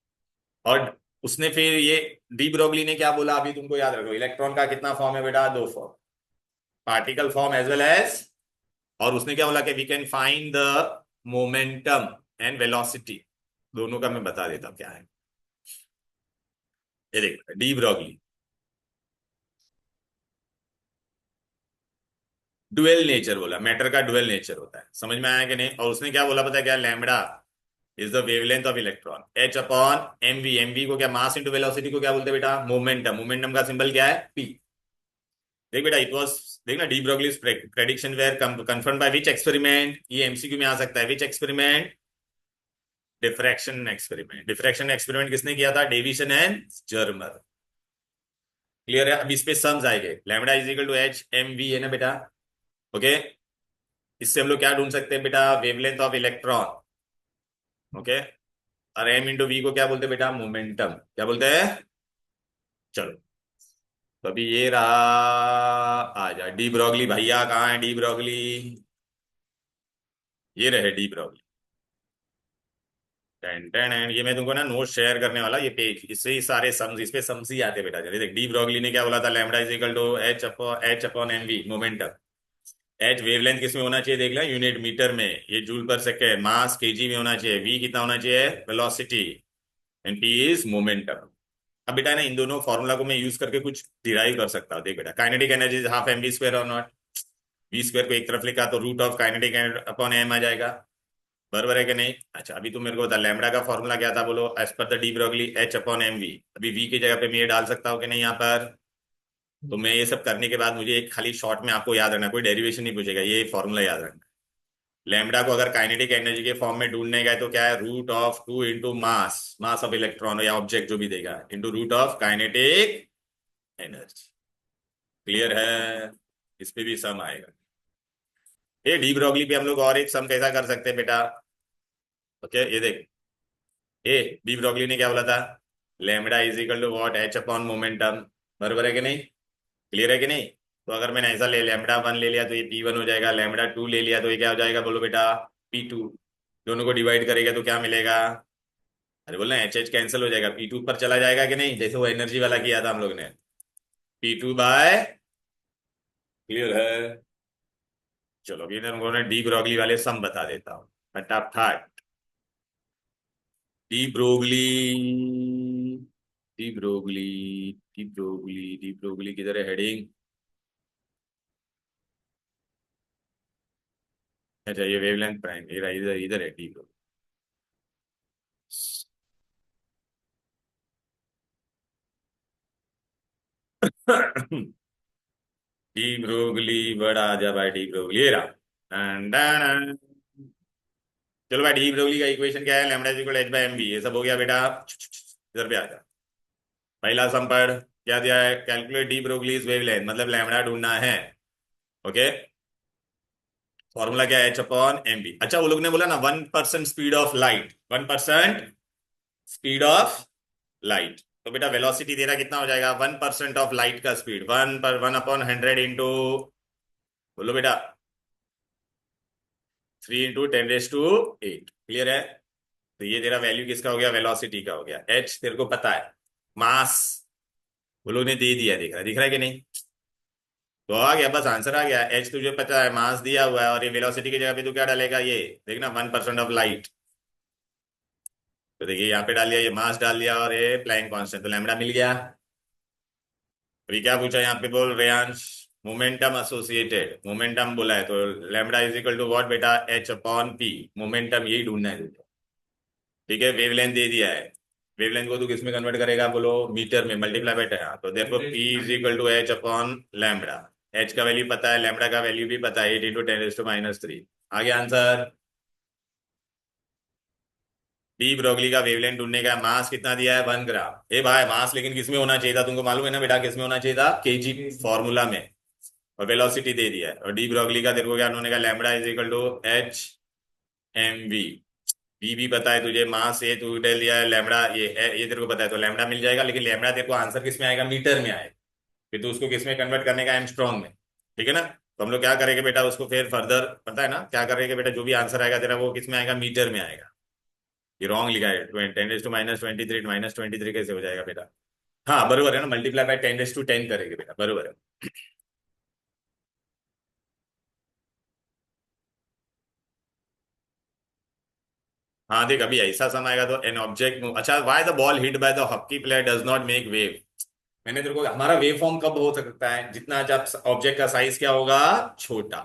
[SPEAKER 1] और उसने फिर ये डी ब्रोगली ने क्या बोला अभी तुमको याद रखो, इलेक्ट्रॉन का कितना फॉर्म है बेटा? दो form, particle form as well as. और उसने क्या बोला कि we can find the momentum and velocity. दोनों का मैं बता देता हूं क्या है। ये देखो डी ब्रोगली, डुअल नेचर बोला, मैटर का डुअल नेचर होता है, समझ में आया कि नहीं? और उसने क्या बोला पता है क्या? Lambda is the wavelength of electron, H upon MV. MV को क्या, मास इंटू वेलोसिटी को क्या बोलते हैं बेटा? मोमेंटम। मोमेंटम का सिंबल क्या है? पी। देख बेटा, इट वाज, देखना de Broglie's prediction were confirm by which experiment? ये एमसीक्यू में आ सकता है। Which experiment? Diffraction experiment. Diffraction experiment किसने किया था? Deviation and Germer. क्लियर है? अब इस पे सम्स आएंगे, lambda is equal to H M V है ना बेटा। ओके, इससे हम लोग क्या ढूंढ सकते हैं बेटा? Wavelength of electron. ओके, और एम इंटू वी को क्या बोलते हैं बेटा? मोमेंटम। क्या बोलते हैं? चलो, तो अभी ये रहा। आ जा डी ब्रोगली भैया, कहाँ है डी ब्रोगली? ये रहे de Broglie. Ten ten and ये मैं तुमको ना नोट शेयर करने वाला, ये पेज, इससे ही सारे सम्स, इस पे सम्स ही आते बेटा। चलिए देख, डी ब्रोगली ने क्या बोला था? Lambda is equal to H upon M V, momentum. H wavelength किस में होना चाहिए देख लें, यूनिट मीटर में, ये जूल पर सेकेंड। मास केजी में होना चाहिए। वी कितना होना चाहिए? Velocity. And P is momentum. अब बेटा ना इन दोनों फॉर्मूला को मैं यूज करके कुछ डिराइव कर सकता हूँ। देख बेटा, kinetic energy is half M V square और नॉट। वी स्क्वायर को एक तरफ लिखा तो root of kinetic upon M आ जाएगा। बराबर है कि नहीं? अच्छा, अभी तुम मेरे को बता, लैम्बडा का फॉर्मूला क्या था बोलो? As per the de Broglie H upon M V. अभी वी की जगह पे मैं ये डाल सकता हूँ कि नहीं यहाँ पर? तो मैं ये सब करने के बाद मुझे एक खाली शॉर्ट में आपको याद रखना, कोई डेरिवेशन नहीं पूछेगा, ये फॉर्मूला याद रखना। लैम्बडा को अगर काइनेटिक एनर्जी के फॉर्म में ढूंढने गए तो क्या है? Root of two into mass, mass of electron या ऑब्जेक्ट जो भी देगा, into root of kinetic energy. Clear है? इस पे भी सम आएगा। ये डी ब्रोगली पे हम लोग और एक सम कैसा कर सकते हैं बेटा? ओके, ये देख, ए डी ब्रोगली ने क्या बोला था? Lambda is equal to what? H upon momentum. बराबर है कि नहीं? क्लियर है कि नहीं? तो अगर मैंने ऐसा ले लैम्बडा वन ले लिया तो ये पी वन हो जाएगा, लैम्बडा टू ले लिया तो ये क्या हो जाएगा बोलो बेटा? P two. दोनों को डिवाइड करेगा तो क्या मिलेगा? अरे बोलना, एच एच कैंसिल हो जाएगा, पी टू पर चला जाएगा कि नहीं, जैसे वो एनर्जी वाला किया था हम लोग ने, पी टू बाय। क्लियर है? चलो अभी ना उन्होंने डी ब्रोगली वाले सम बता देता हूँ फटाफट। De Broglie, de Broglie, de Broglie, de Broglie किधर है हेडिंग? अच्छा, ये वेवलेंथ प्राइम, इधर इधर इधर है डी ब्रोगली। डी ब्रोगली, बड़ा जा भाई डी ब्रोगली, ये रहा। Done, done, done. चलो भाई, डी ब्रोगली का इक्वेशन क्या है? Lambda is equal H by M B. ये सब हो गया बेटा। इधर पे आ जा। पहला सम पढ़, क्या दिया है? कैलकुलेट डी ब्रोगलीज वेवलेंथ, मतलब लैम्बडा ढूंढना है। ओके, फॉर्मूला क्या है? H upon M B. अच्छा, वो लोग ने बोला ना 1% speed of light, 1% speed of light. तो बेटा वेलोसिटी तेरा कितना हो जाएगा? 1% ऑफ लाइट का स्पीड, वन पर वन अपॉन 100 इंटू, बोलो बेटा, 3 इंटू 10⁸ क्लियर है? तो ये तेरा वैल्यू किसका हो गया? वेलोसिटी का हो गया। एच तेरे को पता है, मास वो लोग ने दे दिया, दिख रहा है कि नहीं? तो आ गया, बस आंसर आ गया। एच तुझे पता है, मास दिया हुआ है, और ये वेलोसिटी की जगह पे तू क्या डालेगा? ये देखना, 1% ऑफ लाइट। तो देखिए यहाँ पे डाल दिया, ये मास डाल दिया, और ये प्लैंक कांस्टेंट, तो लैम्बडा मिल गया। अभी क्या पूछा यहाँ पे बोल रेयांश? मोमेंटम एसोसिएटेड, मोमेंटम बोला है, तो lambda is equal to what बेटा? H upon P. मोमेंटम यही ढूंढना है तुझे। ठीक है, वेवलेंथ दे दिया है। वेवलेंथ को तू किस में कन्वर्ट करेगा बोलो? मीटर में, मल्टीप्लाई बाय 10। तो देखो P is equal to H upon lambda. H का वैल्यू पता है, लैम्बडा का वैल्यू भी पता है, 8 इंटू 10⁻³ आ गया आंसर। डी ब्रोगली का वेवलेंथ ढूंढने का मास कितना दिया है 1 ग्राम। ए भाई मास लेकिन किसमें होना चाहिए था, तुमको मालूम है ना बेटा किसमें होना चाहिए था, केजी फॉर्मूला में। और वेलोसिटी दे दिया है, और डी ब्रोगली का तेरे को क्या ढूंढने का, lambda is equal to H M V. V भी पता है तुझे, मास ये तू डेल दिया है लैम्बडा, ये तेरे को पता है, तो लैम्बडा मिल जाएगा। लेकिन लैम्बडा तेरे को आंसर किस में आएगा, मीटर में आएगा। फिर तू उसको किस में कन्वर्ट करने का, एमस्ट्रॉन्ग में। ठीक है ना। तो हम लोग क्या करेंगे बेटा, उसको फिर फर्दर पता है ना क्या करेंगे बेटा, जो भी आंसर आएगा तेरा वो किस में आएगा, मीटर में आएगा। ये रॉन्ग लिखा है, 10⁻23 -23 कैसे हो जाएगा बेटा। हाँ बरोबर है ना, मल्टीप्लाई बाय 10⁻10 करेंगे बेटा, बरोबर है। हाँ देख, अभी ऐसा समय आएगा तो एन ऑब्जेक्ट, अच्छा why the ball hit by the hockey player does not make wave. मैंने तेरे को, हमारा वेव फॉर्म कब हो सकता है, जितना जब ऑब्जेक्ट का साइज क्या होगा, छोटा।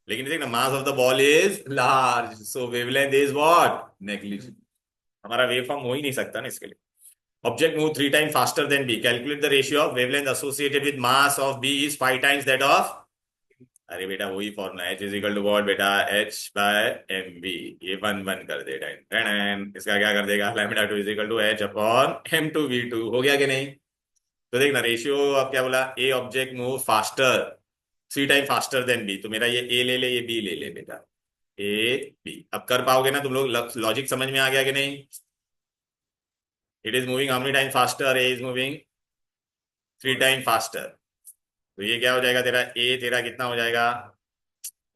[SPEAKER 1] लेकिन देख ना, mass of the ball is large, so wavelength is what, negligible. हमारा वेव फॉर्म हो ही नहीं सकता ना इसके लिए। Object move 3 time faster than B, calculate the ratio of wavelength associated with mass of B is 5 times that of. अरे बेटा वही formula, H is equal to what बेटा, एच बाय एम बी। ये वन वन कर दे इसका क्या कर देगा, lambda two is equal to H upon M two V two, हो गया कि नहीं। तो देखना रेशियो, अब क्या बोला, A object move faster 3 time faster than B, तो मेरा ये ए ले ले, ये बी ले ले बेटा, ए बी। अब कर पाओगे ना तुम लोग, लॉजिक समझ में आ गया कि नहीं। It is moving how many time faster, A is moving 3 time faster. तो ये क्या हो जाएगा तेरा, ए तेरा कितना हो जाएगा,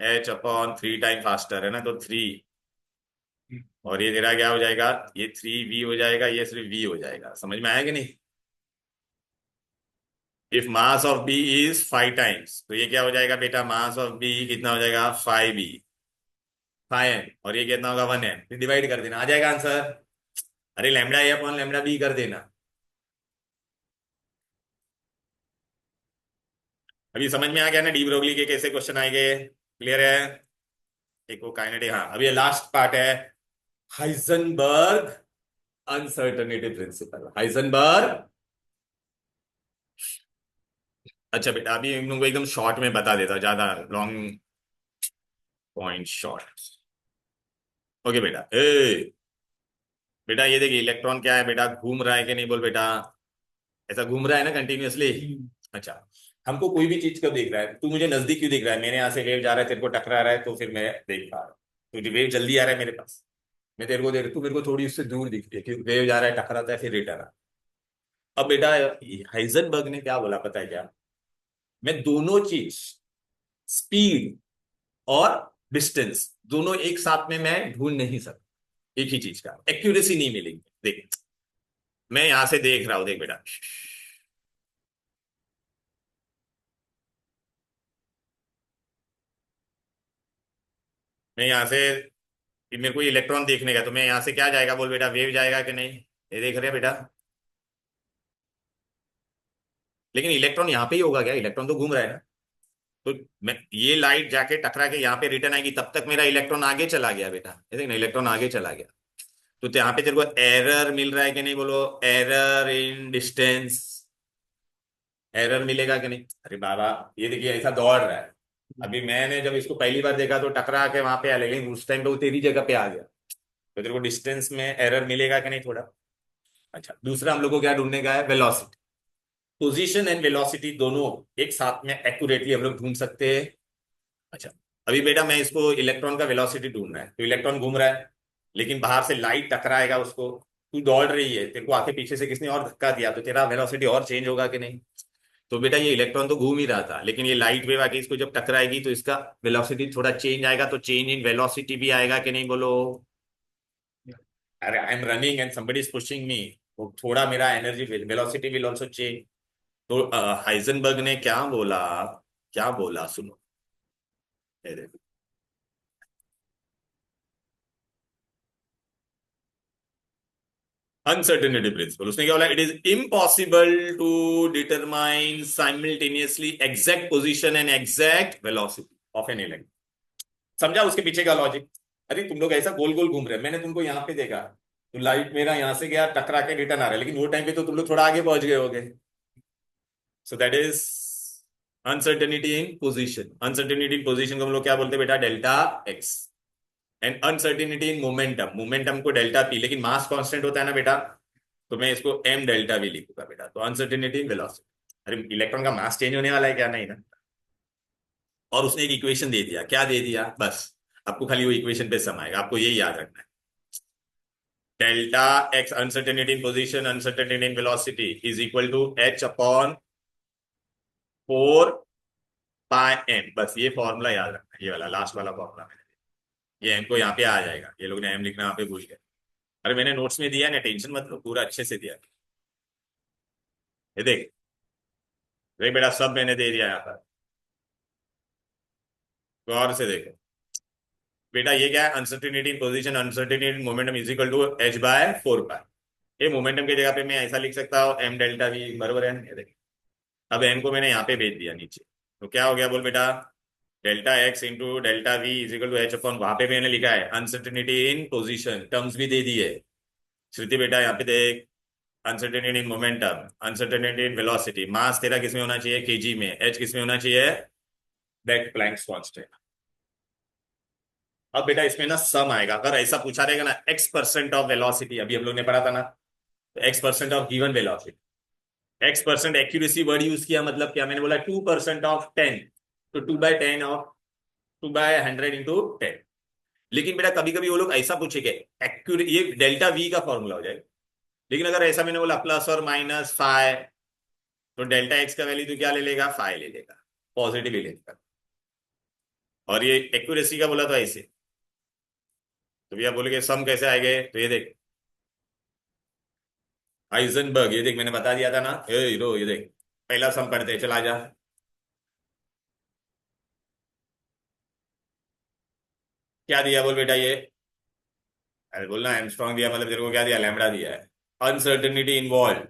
[SPEAKER 1] एच अपॉन 3 टाइम फास्टर है ना, तो 3। और ये तेरा क्या हो जाएगा, ये 3 वी हो जाएगा, ये सिर्फ वी हो जाएगा। समझ में आया कि नहीं। If mass of B is 5 times, तो ये क्या हो जाएगा बेटा, मास ऑफ बी कितना हो जाएगा, 5 बी, 5 एम, और ये कितना होगा, 1 एम। डिवाइड कर देना, आ जाएगा आंसर। अरे लैम्बडा ए अपॉन लैम्बडा बी कर देना। अभी समझ में आ गया ना डी ब्रोगली के कैसे क्वेश्चन आएंगे, क्लियर है। एक वो काइनेटिक, हाँ अभी लास्ट पार्ट है, हाइजनबर्ग अनसर्टेनिटी प्रिंसिपल, हाइजनबर्ग। अच्छा बेटा अभी इन लोगों को एकदम शॉर्ट में बता देता हूं, ज्यादा लॉन्ग पॉइंट शॉर्ट। ओके बेटा, बेटा ये देखिए इलेक्ट्रॉन क्या है बेटा, घूम रहा है कि नहीं, बोल बेटा। ऐसा घूम रहा है ना कंटिन्यूअसली। अच्छा, हमको कोई भी चीज कब दिख रहा है, तू मुझे नजदीक क्यों दिख रहा है, मेरे यहाँ से वेव जा रहा है तेरे को टकरा रहा है, तो फिर मैं देख पा रहा हूँ। तुझे वेव जल्दी आ रहा है मेरे पास, मैं तेरे को देख, तू मेरे को थोड़ी उससे दूर दिख रही है, क्योंकि वेव जा रहा है, टकराता है, फिर रिटर्न। अब बेटा हाइजनबर्ग ने क्या बोला पता है क्या, मैं दोनों चीज, स्पीड और डिस्टेंस, दोनों एक साथ में मैं ढूंढ नहीं सकता। एक ही चीज का एक्यूरेसी नहीं मिलेगी। देख मैं यहां से देख रहा हूं, देख बेटा, मैं यहां से, मेरे को इलेक्ट्रॉन देखने का, तो मैं यहां से क्या जाएगा, बोल बेटा, वेव जाएगा कि नहीं। ये देख रहे हैं बेटा, लेकिन इलेक्ट्रॉन यहाँ पे ही होगा क्या, इलेक्ट्रॉन तो घूम रहा है ना। तो मैं ये लाइट जाके टकरा के यहाँ पे रिटर्न आएगी, तब तक मेरा इलेक्ट्रॉन आगे चला गया बेटा, ये देख ना इलेक्ट्रॉन आगे चला गया। तो यहाँ पे तेरे को एरर मिल रहा है कि नहीं, बोलो, एरर इन डिस्टेंस, एरर मिलेगा कि नहीं। अरे बाबा ये देखिए ऐसा दौड़ रहा है, अभी मैंने जब इसको पहली बार देखा तो टकरा के वहां पे आया, लेकिन उस टाइम पे वो तेरी जगह पे आ गया, तो तेरे को डिस्टेंस में एरर मिलेगा कि नहीं थोड़ा। अच्छा दूसरा हम लोग को क्या ढूंढने का है, वेलोसिटी। पोजीशन एंड वेलोसिटी दोनों एक साथ में एक्यूरेटली हम लोग ढूंढ सकते हैं। अच्छा, अभी बेटा मैं इसको इलेक्ट्रॉन का वेलोसिटी ढूंढना है, तो इलेक्ट्रॉन घूम रहा है, लेकिन बाहर से लाइट टकराएगा उसको, तू दौड़ रही है, तेरे को आके पीछे से किसने और धक्का दिया, तो तेरा वेलोसिटी और चेंज होगा कि नहीं। तो बेटा ये इलेक्ट्रॉन तो घूम ही रहा था, लेकिन ये लाइट वेव आके इसको जब टकराएगी तो इसका वेलोसिटी थोड़ा चेंज आएगा, तो चेंज इन वेलोसिटी भी आएगा कि नहीं, बोलो। अरे I am running and somebody is pushing me, तो थोड़ा मेरा energy velocity will also change. तो हाइजनबर्ग ने क्या बोला, क्या बोला सुनो, ये देखो, अनसर्टेनिटी प्रिंसिपल, उसने क्या बोला, it is impossible to determine simultaneously exact position and exact velocity of an electron. समझा उसके पीछे का लॉजिक। अरे तुम लोग ऐसा गोल गोल घूम रहे हैं, मैंने तुमको यहाँ पे देखा, तो लाइट मेरा यहाँ से गया टकरा के रिटर्न आ रहा है, लेकिन वो टाइम पे तो तुम लोग थोड़ा आगे पहुंच गए होगे। So that is uncertainty in position. Uncertainty in position को हम लोग क्या बोलते हैं बेटा, delta x. And uncertainty in momentum, momentum को डेल्टा पी, लेकिन मास कांस्टेंट होता है ना बेटा, तो मैं इसको एम डेल्टा वी लिखूंगा बेटा। तो अनसर्टिनिटी इन वेलोसिटी, अरे इलेक्ट्रॉन का मास चेंज होने वाला है क्या, नहीं ना। और उसने एक इक्वेशन दे दिया, क्या दे दिया, बस आपको खाली वो इक्वेशन पे सम आएगा, आपको यही याद रखना है। Delta X uncertainty in position, uncertainty in velocity is equal to H upon 4 pi M, बस ये फॉर्मूला याद रखना है, ये वाला लास्ट वाला फॉर्मूला मैंने दिया। ये एम को यहाँ पे आ जाएगा, ये लोग ने एम लिखना यहाँ पे भूल गए। अरे मैंने नोट्स में दिया है ना, टेंशन मत लो, पूरा अच्छे से दिया। ये देख, देख बेटा सब मैंने दे दिया यहाँ पर, गौर से देखो बेटा। ये क्या है, uncertainty in position, uncertainty in momentum is equal to H by 4 pi. ये मोमेंटम की जगह पे मैं ऐसा लिख सकता हूँ एम डेल्टा वी, बराबर है, ये देख। अब एम को मैंने यहाँ पे भेज दिया नीचे, तो क्या हो गया बोल बेटा, delta X into delta V is equal to H upon, वहां पे मैंने लिखा है अनसर्टेनिटी इन पोजीशन, टर्म्स भी दे दी है श्रुति बेटा, यहाँ पे देख। Uncertainty in momentum, uncertainty in velocity, mass तेरा किसमें होना चाहिए, केजी में, एच किसमें होना चाहिए, दैट प्लैंक्स कांस्टेंट। अब बेटा इसमें ना सम आएगा, अगर ऐसा पूछा रहेगा ना, एक्स परसेंट ऑफ वेलोसिटी, अभी हम लोग ने पढ़ा था ना, तो x percent of given velocity, x percent accuracy word use किया, मतलब क्या मैंने बोला 2% ऑफ 10, तो 2/10 ऑफ 2/100 इंटू 10। लेकिन बेटा कभी कभी वो लोग ऐसा पूछेंगे, एक्यूरे ये डेल्टा वी का फॉर्मूला हो जाएगा, लेकिन अगर ऐसा मैंने बोला प्लस और माइनस फाइव, तो डेल्टा एक्स का वैल्यू तो क्या ले लेगा, फाइव ले लेगा, पॉजिटिव ले लेगा। और ये एक्यूरेसी का बोला तो ऐसे, तो भैया बोलेगे सम कैसे आएंगे, तो ये देख हाइजेनबर्ग, ये देख मैंने बता दिया था ना, ए हीरो, ये देख पहला सम पढ़ते हैं, चला जा। क्या दिया बोल बेटा ये, अरे बोलना एमस्ट्रॉन्ग दिया, मतलब तेरे को क्या दिया, लैम्बडा दिया है। अनसर्टेनिटी इन्वॉल्व,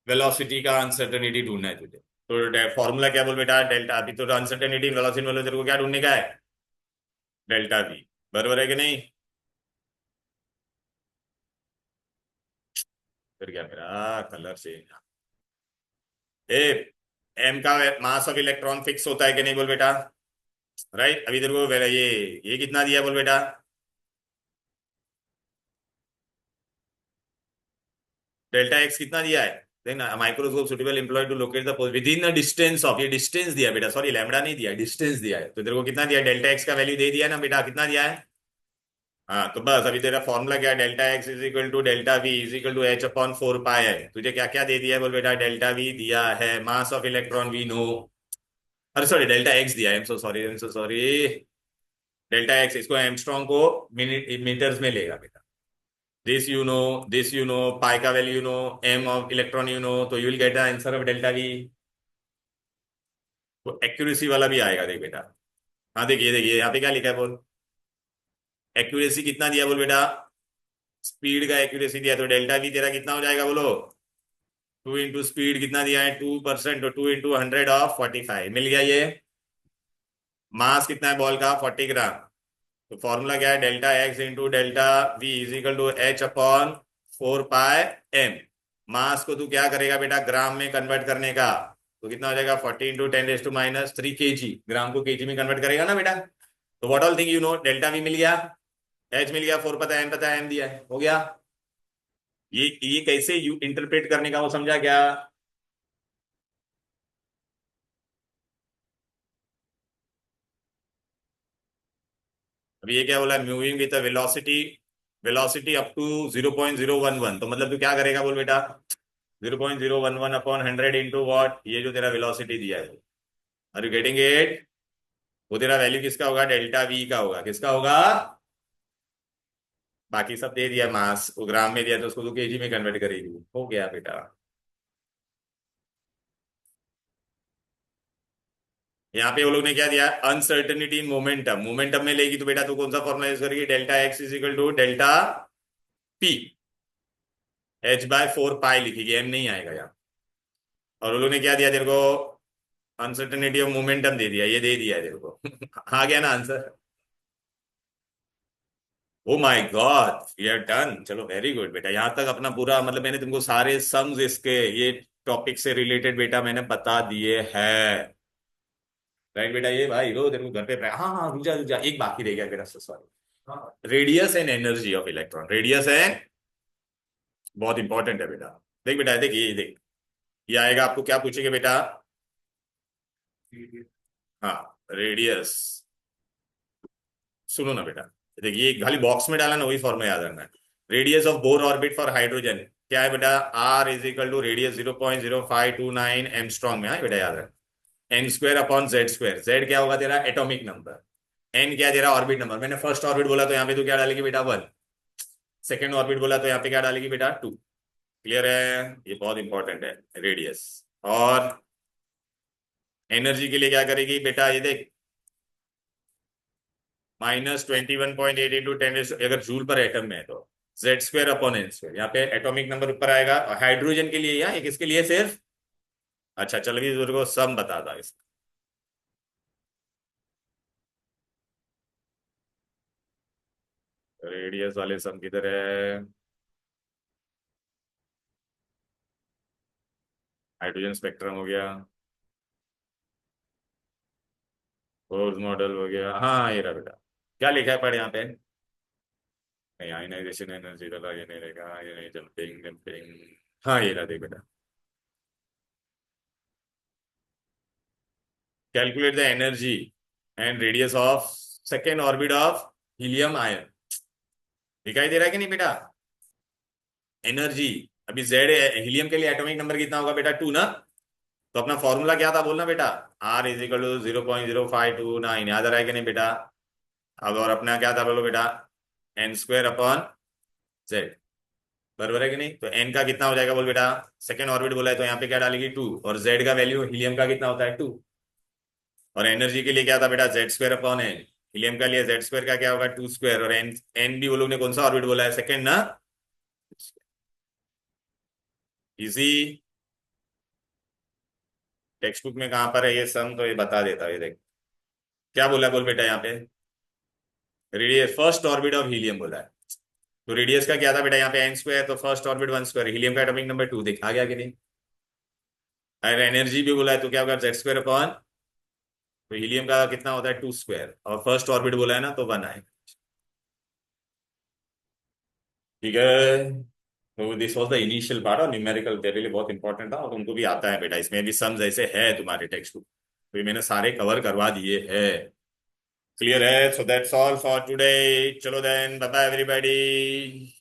[SPEAKER 1] वेलोसिटी का अनसर्टेनिटी ढूंढना है तुझे, तो फॉर्मूला क्या बोल बेटा, डेल्टा, अभी तो अनसर्टेनिटी वेलोसिटी वाले तेरे को क्या ढूंढने का है, डेल्टा वी, बराबर है कि नहीं। फिर क्या मेरा कलर से ए, एम का मास ऑफ इलेक्ट्रॉन फिक्स होता है कि नहीं बोल बेटा, राइट। अभी तेरे को ये कितना दिया बोल बेटा, डेल्टा एक्स कितना दिया है, देखना, microscope suitable employ to locate the within the distance of, ये डिस्टेंस दिया बेटा, सॉरी लैम्बडा नहीं दिया, डिस्टेंस दिया है, तो तेरे को कितना दिया, डेल्टा एक्स का वैल्यू दे दिया ना बेटा, कितना दिया है। हाँ तो बस अभी तेरा फॉर्मूला क्या है, delta X is equal to delta V is equal to H upon 4 pi है। तुझे क्या क्या दे दिया है बोल बेटा, डेल्टा वी दिया है, mass of electron V no, अरे सॉरी डेल्टा एक्स दिया है, I am so sorry, delta X, इसको एमस्ट्रॉन्ग को मिनट मीटर्स में लेगा बेटा। This you know, this you know, pi का value you know, M of electron you know, तो you will get the answer of delta V. तो accuracy वाला भी आएगा देख बेटा। हाँ देखिए देखिए यहाँ पे क्या लिखा है बोल, एक्यूरेसी कितना दिया बोल बेटा, स्पीड का एक्यूरेसी दिया, तो डेल्टा वी तेरा कितना हो जाएगा बोलो, 2 इंटू स्पीड कितना दिया है 2%, तो 2 इंटू 100 ऑफ 45 मिल गया ये। मास कितना है बॉल का, 40 ग्राम, तो फॉर्मूला क्या है, delta X into delta V is equal to H upon 4 pi M. Mass को तू क्या करेगा बेटा, ग्राम में कन्वर्ट करने का, तो कितना हो जाएगा 40 इंटू 10⁻³ ग्राम को केजी में कन्वर्ट करेगा ना बेटा। तो what all thing you know, delta V मिल गया, एच मिल गया, 4 पता है एम दिया है, हो गया। ये कैसे यू इंटरप्रेट करने का वो समझा क्या। अभी ये क्या बोला, moving with velocity, velocity up to 0.011, तो मतलब तू क्या करेगा बोल बेटा, 0.011 अपॉन 100 इंटू वॉट, ये जो तेरा वेलोसिटी दिया है, आर यू गेटिंग इट, वो तेरा वैल्यू किसका होगा, डेल्टा वी का होगा, किसका होगा, बाकी सब दे दिया, मास वो ग्राम में दिया तो उसको तू केजी में कन्वर्ट करेगी, हो गया बेटा। यहाँ पे वो लोग ने क्या दिया, अनसर्टेनिटी इन मोमेंटम, मोमेंटम में लेगी तो बेटा तू कौन सा फॉर्मुला यूज करेगी, delta X is equal to delta P, h/4 pi लिखेगी, एम नहीं आएगा यहाँ। और वो लोग ने क्या दिया तेरे को, अनसर्टेनिटी ऑफ मोमेंटम दे दिया, ये दे दिया है तेरे को आ गया ना answer. Oh my god, we done, चलो वेरी गुड बेटा, यहाँ तक अपना पूरा, मतलब मैंने तुमको सारे सम्स इसके ये टॉपिक से रिलेटेड बेटा मैंने बता दिए हैं। राइट बेटा, ये भाई रो तेरे को घर पे हाँ हाँ, रुक जा रुक जा, एक बाकी रह गया बेटा, sorry. Radius and energy of electron, radius and, बहुत इंपॉर्टेंट है बेटा। देख बेटा, देख ये देख, ये आएगा आपको क्या पूछेगा बेटा। हाँ, रेडियस, सुनो ना बेटा, देखिए खाली बॉक्स में डाला ना, वही फॉर्मूला याद रखना है। Radius of Bohr orbit for hydrogen क्या है बेटा, R is equal to radius 0.0529 angstrom में, हाँ बेटा याद है। N square upon Z square, Z क्या होगा तेरा एटॉमिक नंबर, एन क्या तेरा ऑर्बिट नंबर, मैंने फर्स्ट ऑर्बिट बोला तो यहाँ पे तो क्या डालेगी बेटा 1, सेकेंड ऑर्बिट बोला तो यहाँ पे क्या डालेगी बेटा 2। क्लियर है, ये बहुत इंपॉर्टेंट है रेडियस। और एनर्जी के लिए क्या करेगी बेटा, ये देख, -21.8 × 10, अगर जूल पर एटम में है तो Z square upon N square, यहाँ पे एटॉमिक नंबर ऊपर आएगा। और हाइड्रोजन के लिए, या किसके लिए सिर्फ, अच्छा चल भी तेरे को सब बता था इसका। रेडियस वाले सम किधर है, हाइड्रोजन स्पेक्ट्रम हो गया, बोर्स मॉडल हो गया, हाँ ये रहा बेटा। क्या लिखा है पढ़ यहाँ पे, नहीं आयनाइजेशन एनर्जी वाला ये नहीं रहेगा, ये नहीं, जंपिंग जंपिंग, हाँ ये रहा देख बेटा। Calculate the energy and radius of second orbit of helium ion, दिखाई दे रहा है कि नहीं बेटा। एनर्जी, अभी जेड हीलियम के लिए एटॉमिक नंबर कितना होगा बेटा 2 ना, तो अपना फॉर्मूला क्या था बोलना बेटा, आर इज इक्वल टू 0.0529, याद आ रहा है कि नहीं बेटा। अब और अपना क्या था बोलो बेटा, एन स्क्वायर अपॉन जेड, बराबर है कि नहीं। तो एन का कितना हो जाएगा बोल बेटा, सेकेंड ऑर्बिट बोला है तो यहाँ पे क्या डालेगी 2, और जेड का वैल्यू हीलियम का कितना होता है 2। और एनर्जी के लिए क्या था बेटा, Z square upon N, helium का लिए जेड स्क्वायर का क्या होगा 2 स्क्वायर, और एन एन भी वो लोग ने कौन सा ऑर्बिट बोला है, सेकेंड ना। इजी, टेक्स्ट बुक में कहाँ पर है ये सम, तो ये बता देता है, ये देख क्या बोला है बोल बेटा यहाँ पे, radius first orbit of helium बोला है। तो रेडियस का क्या था बेटा यहाँ पे एन स्क्वायर, तो फर्स्ट ऑर्बिट 1 स्क्वायर, हीलियम का एटॉमिक नंबर 2, देख आ गया कि नहीं। अगर एनर्जी भी बोला है तो क्या होगा जेड स्क्वायर अपॉन, तो हीलियम का कितना होता है 2 स्क्वायर, और फर्स्ट ऑर्बिट बोला है ना तो 1 आए। ठीक है, तो this was the initial part, और न्यूमेरिकल तेरे लिए बहुत इंपॉर्टेंट था, और तुमको भी आता है बेटा, इसमें भी सम्स ऐसे है तुम्हारे टेक्स्ट बुक, तो ये मैंने सारे कवर करवा दिए है। क्लियर है, so that's all for today, चलो देन बाय बाय एवरीबॉडी।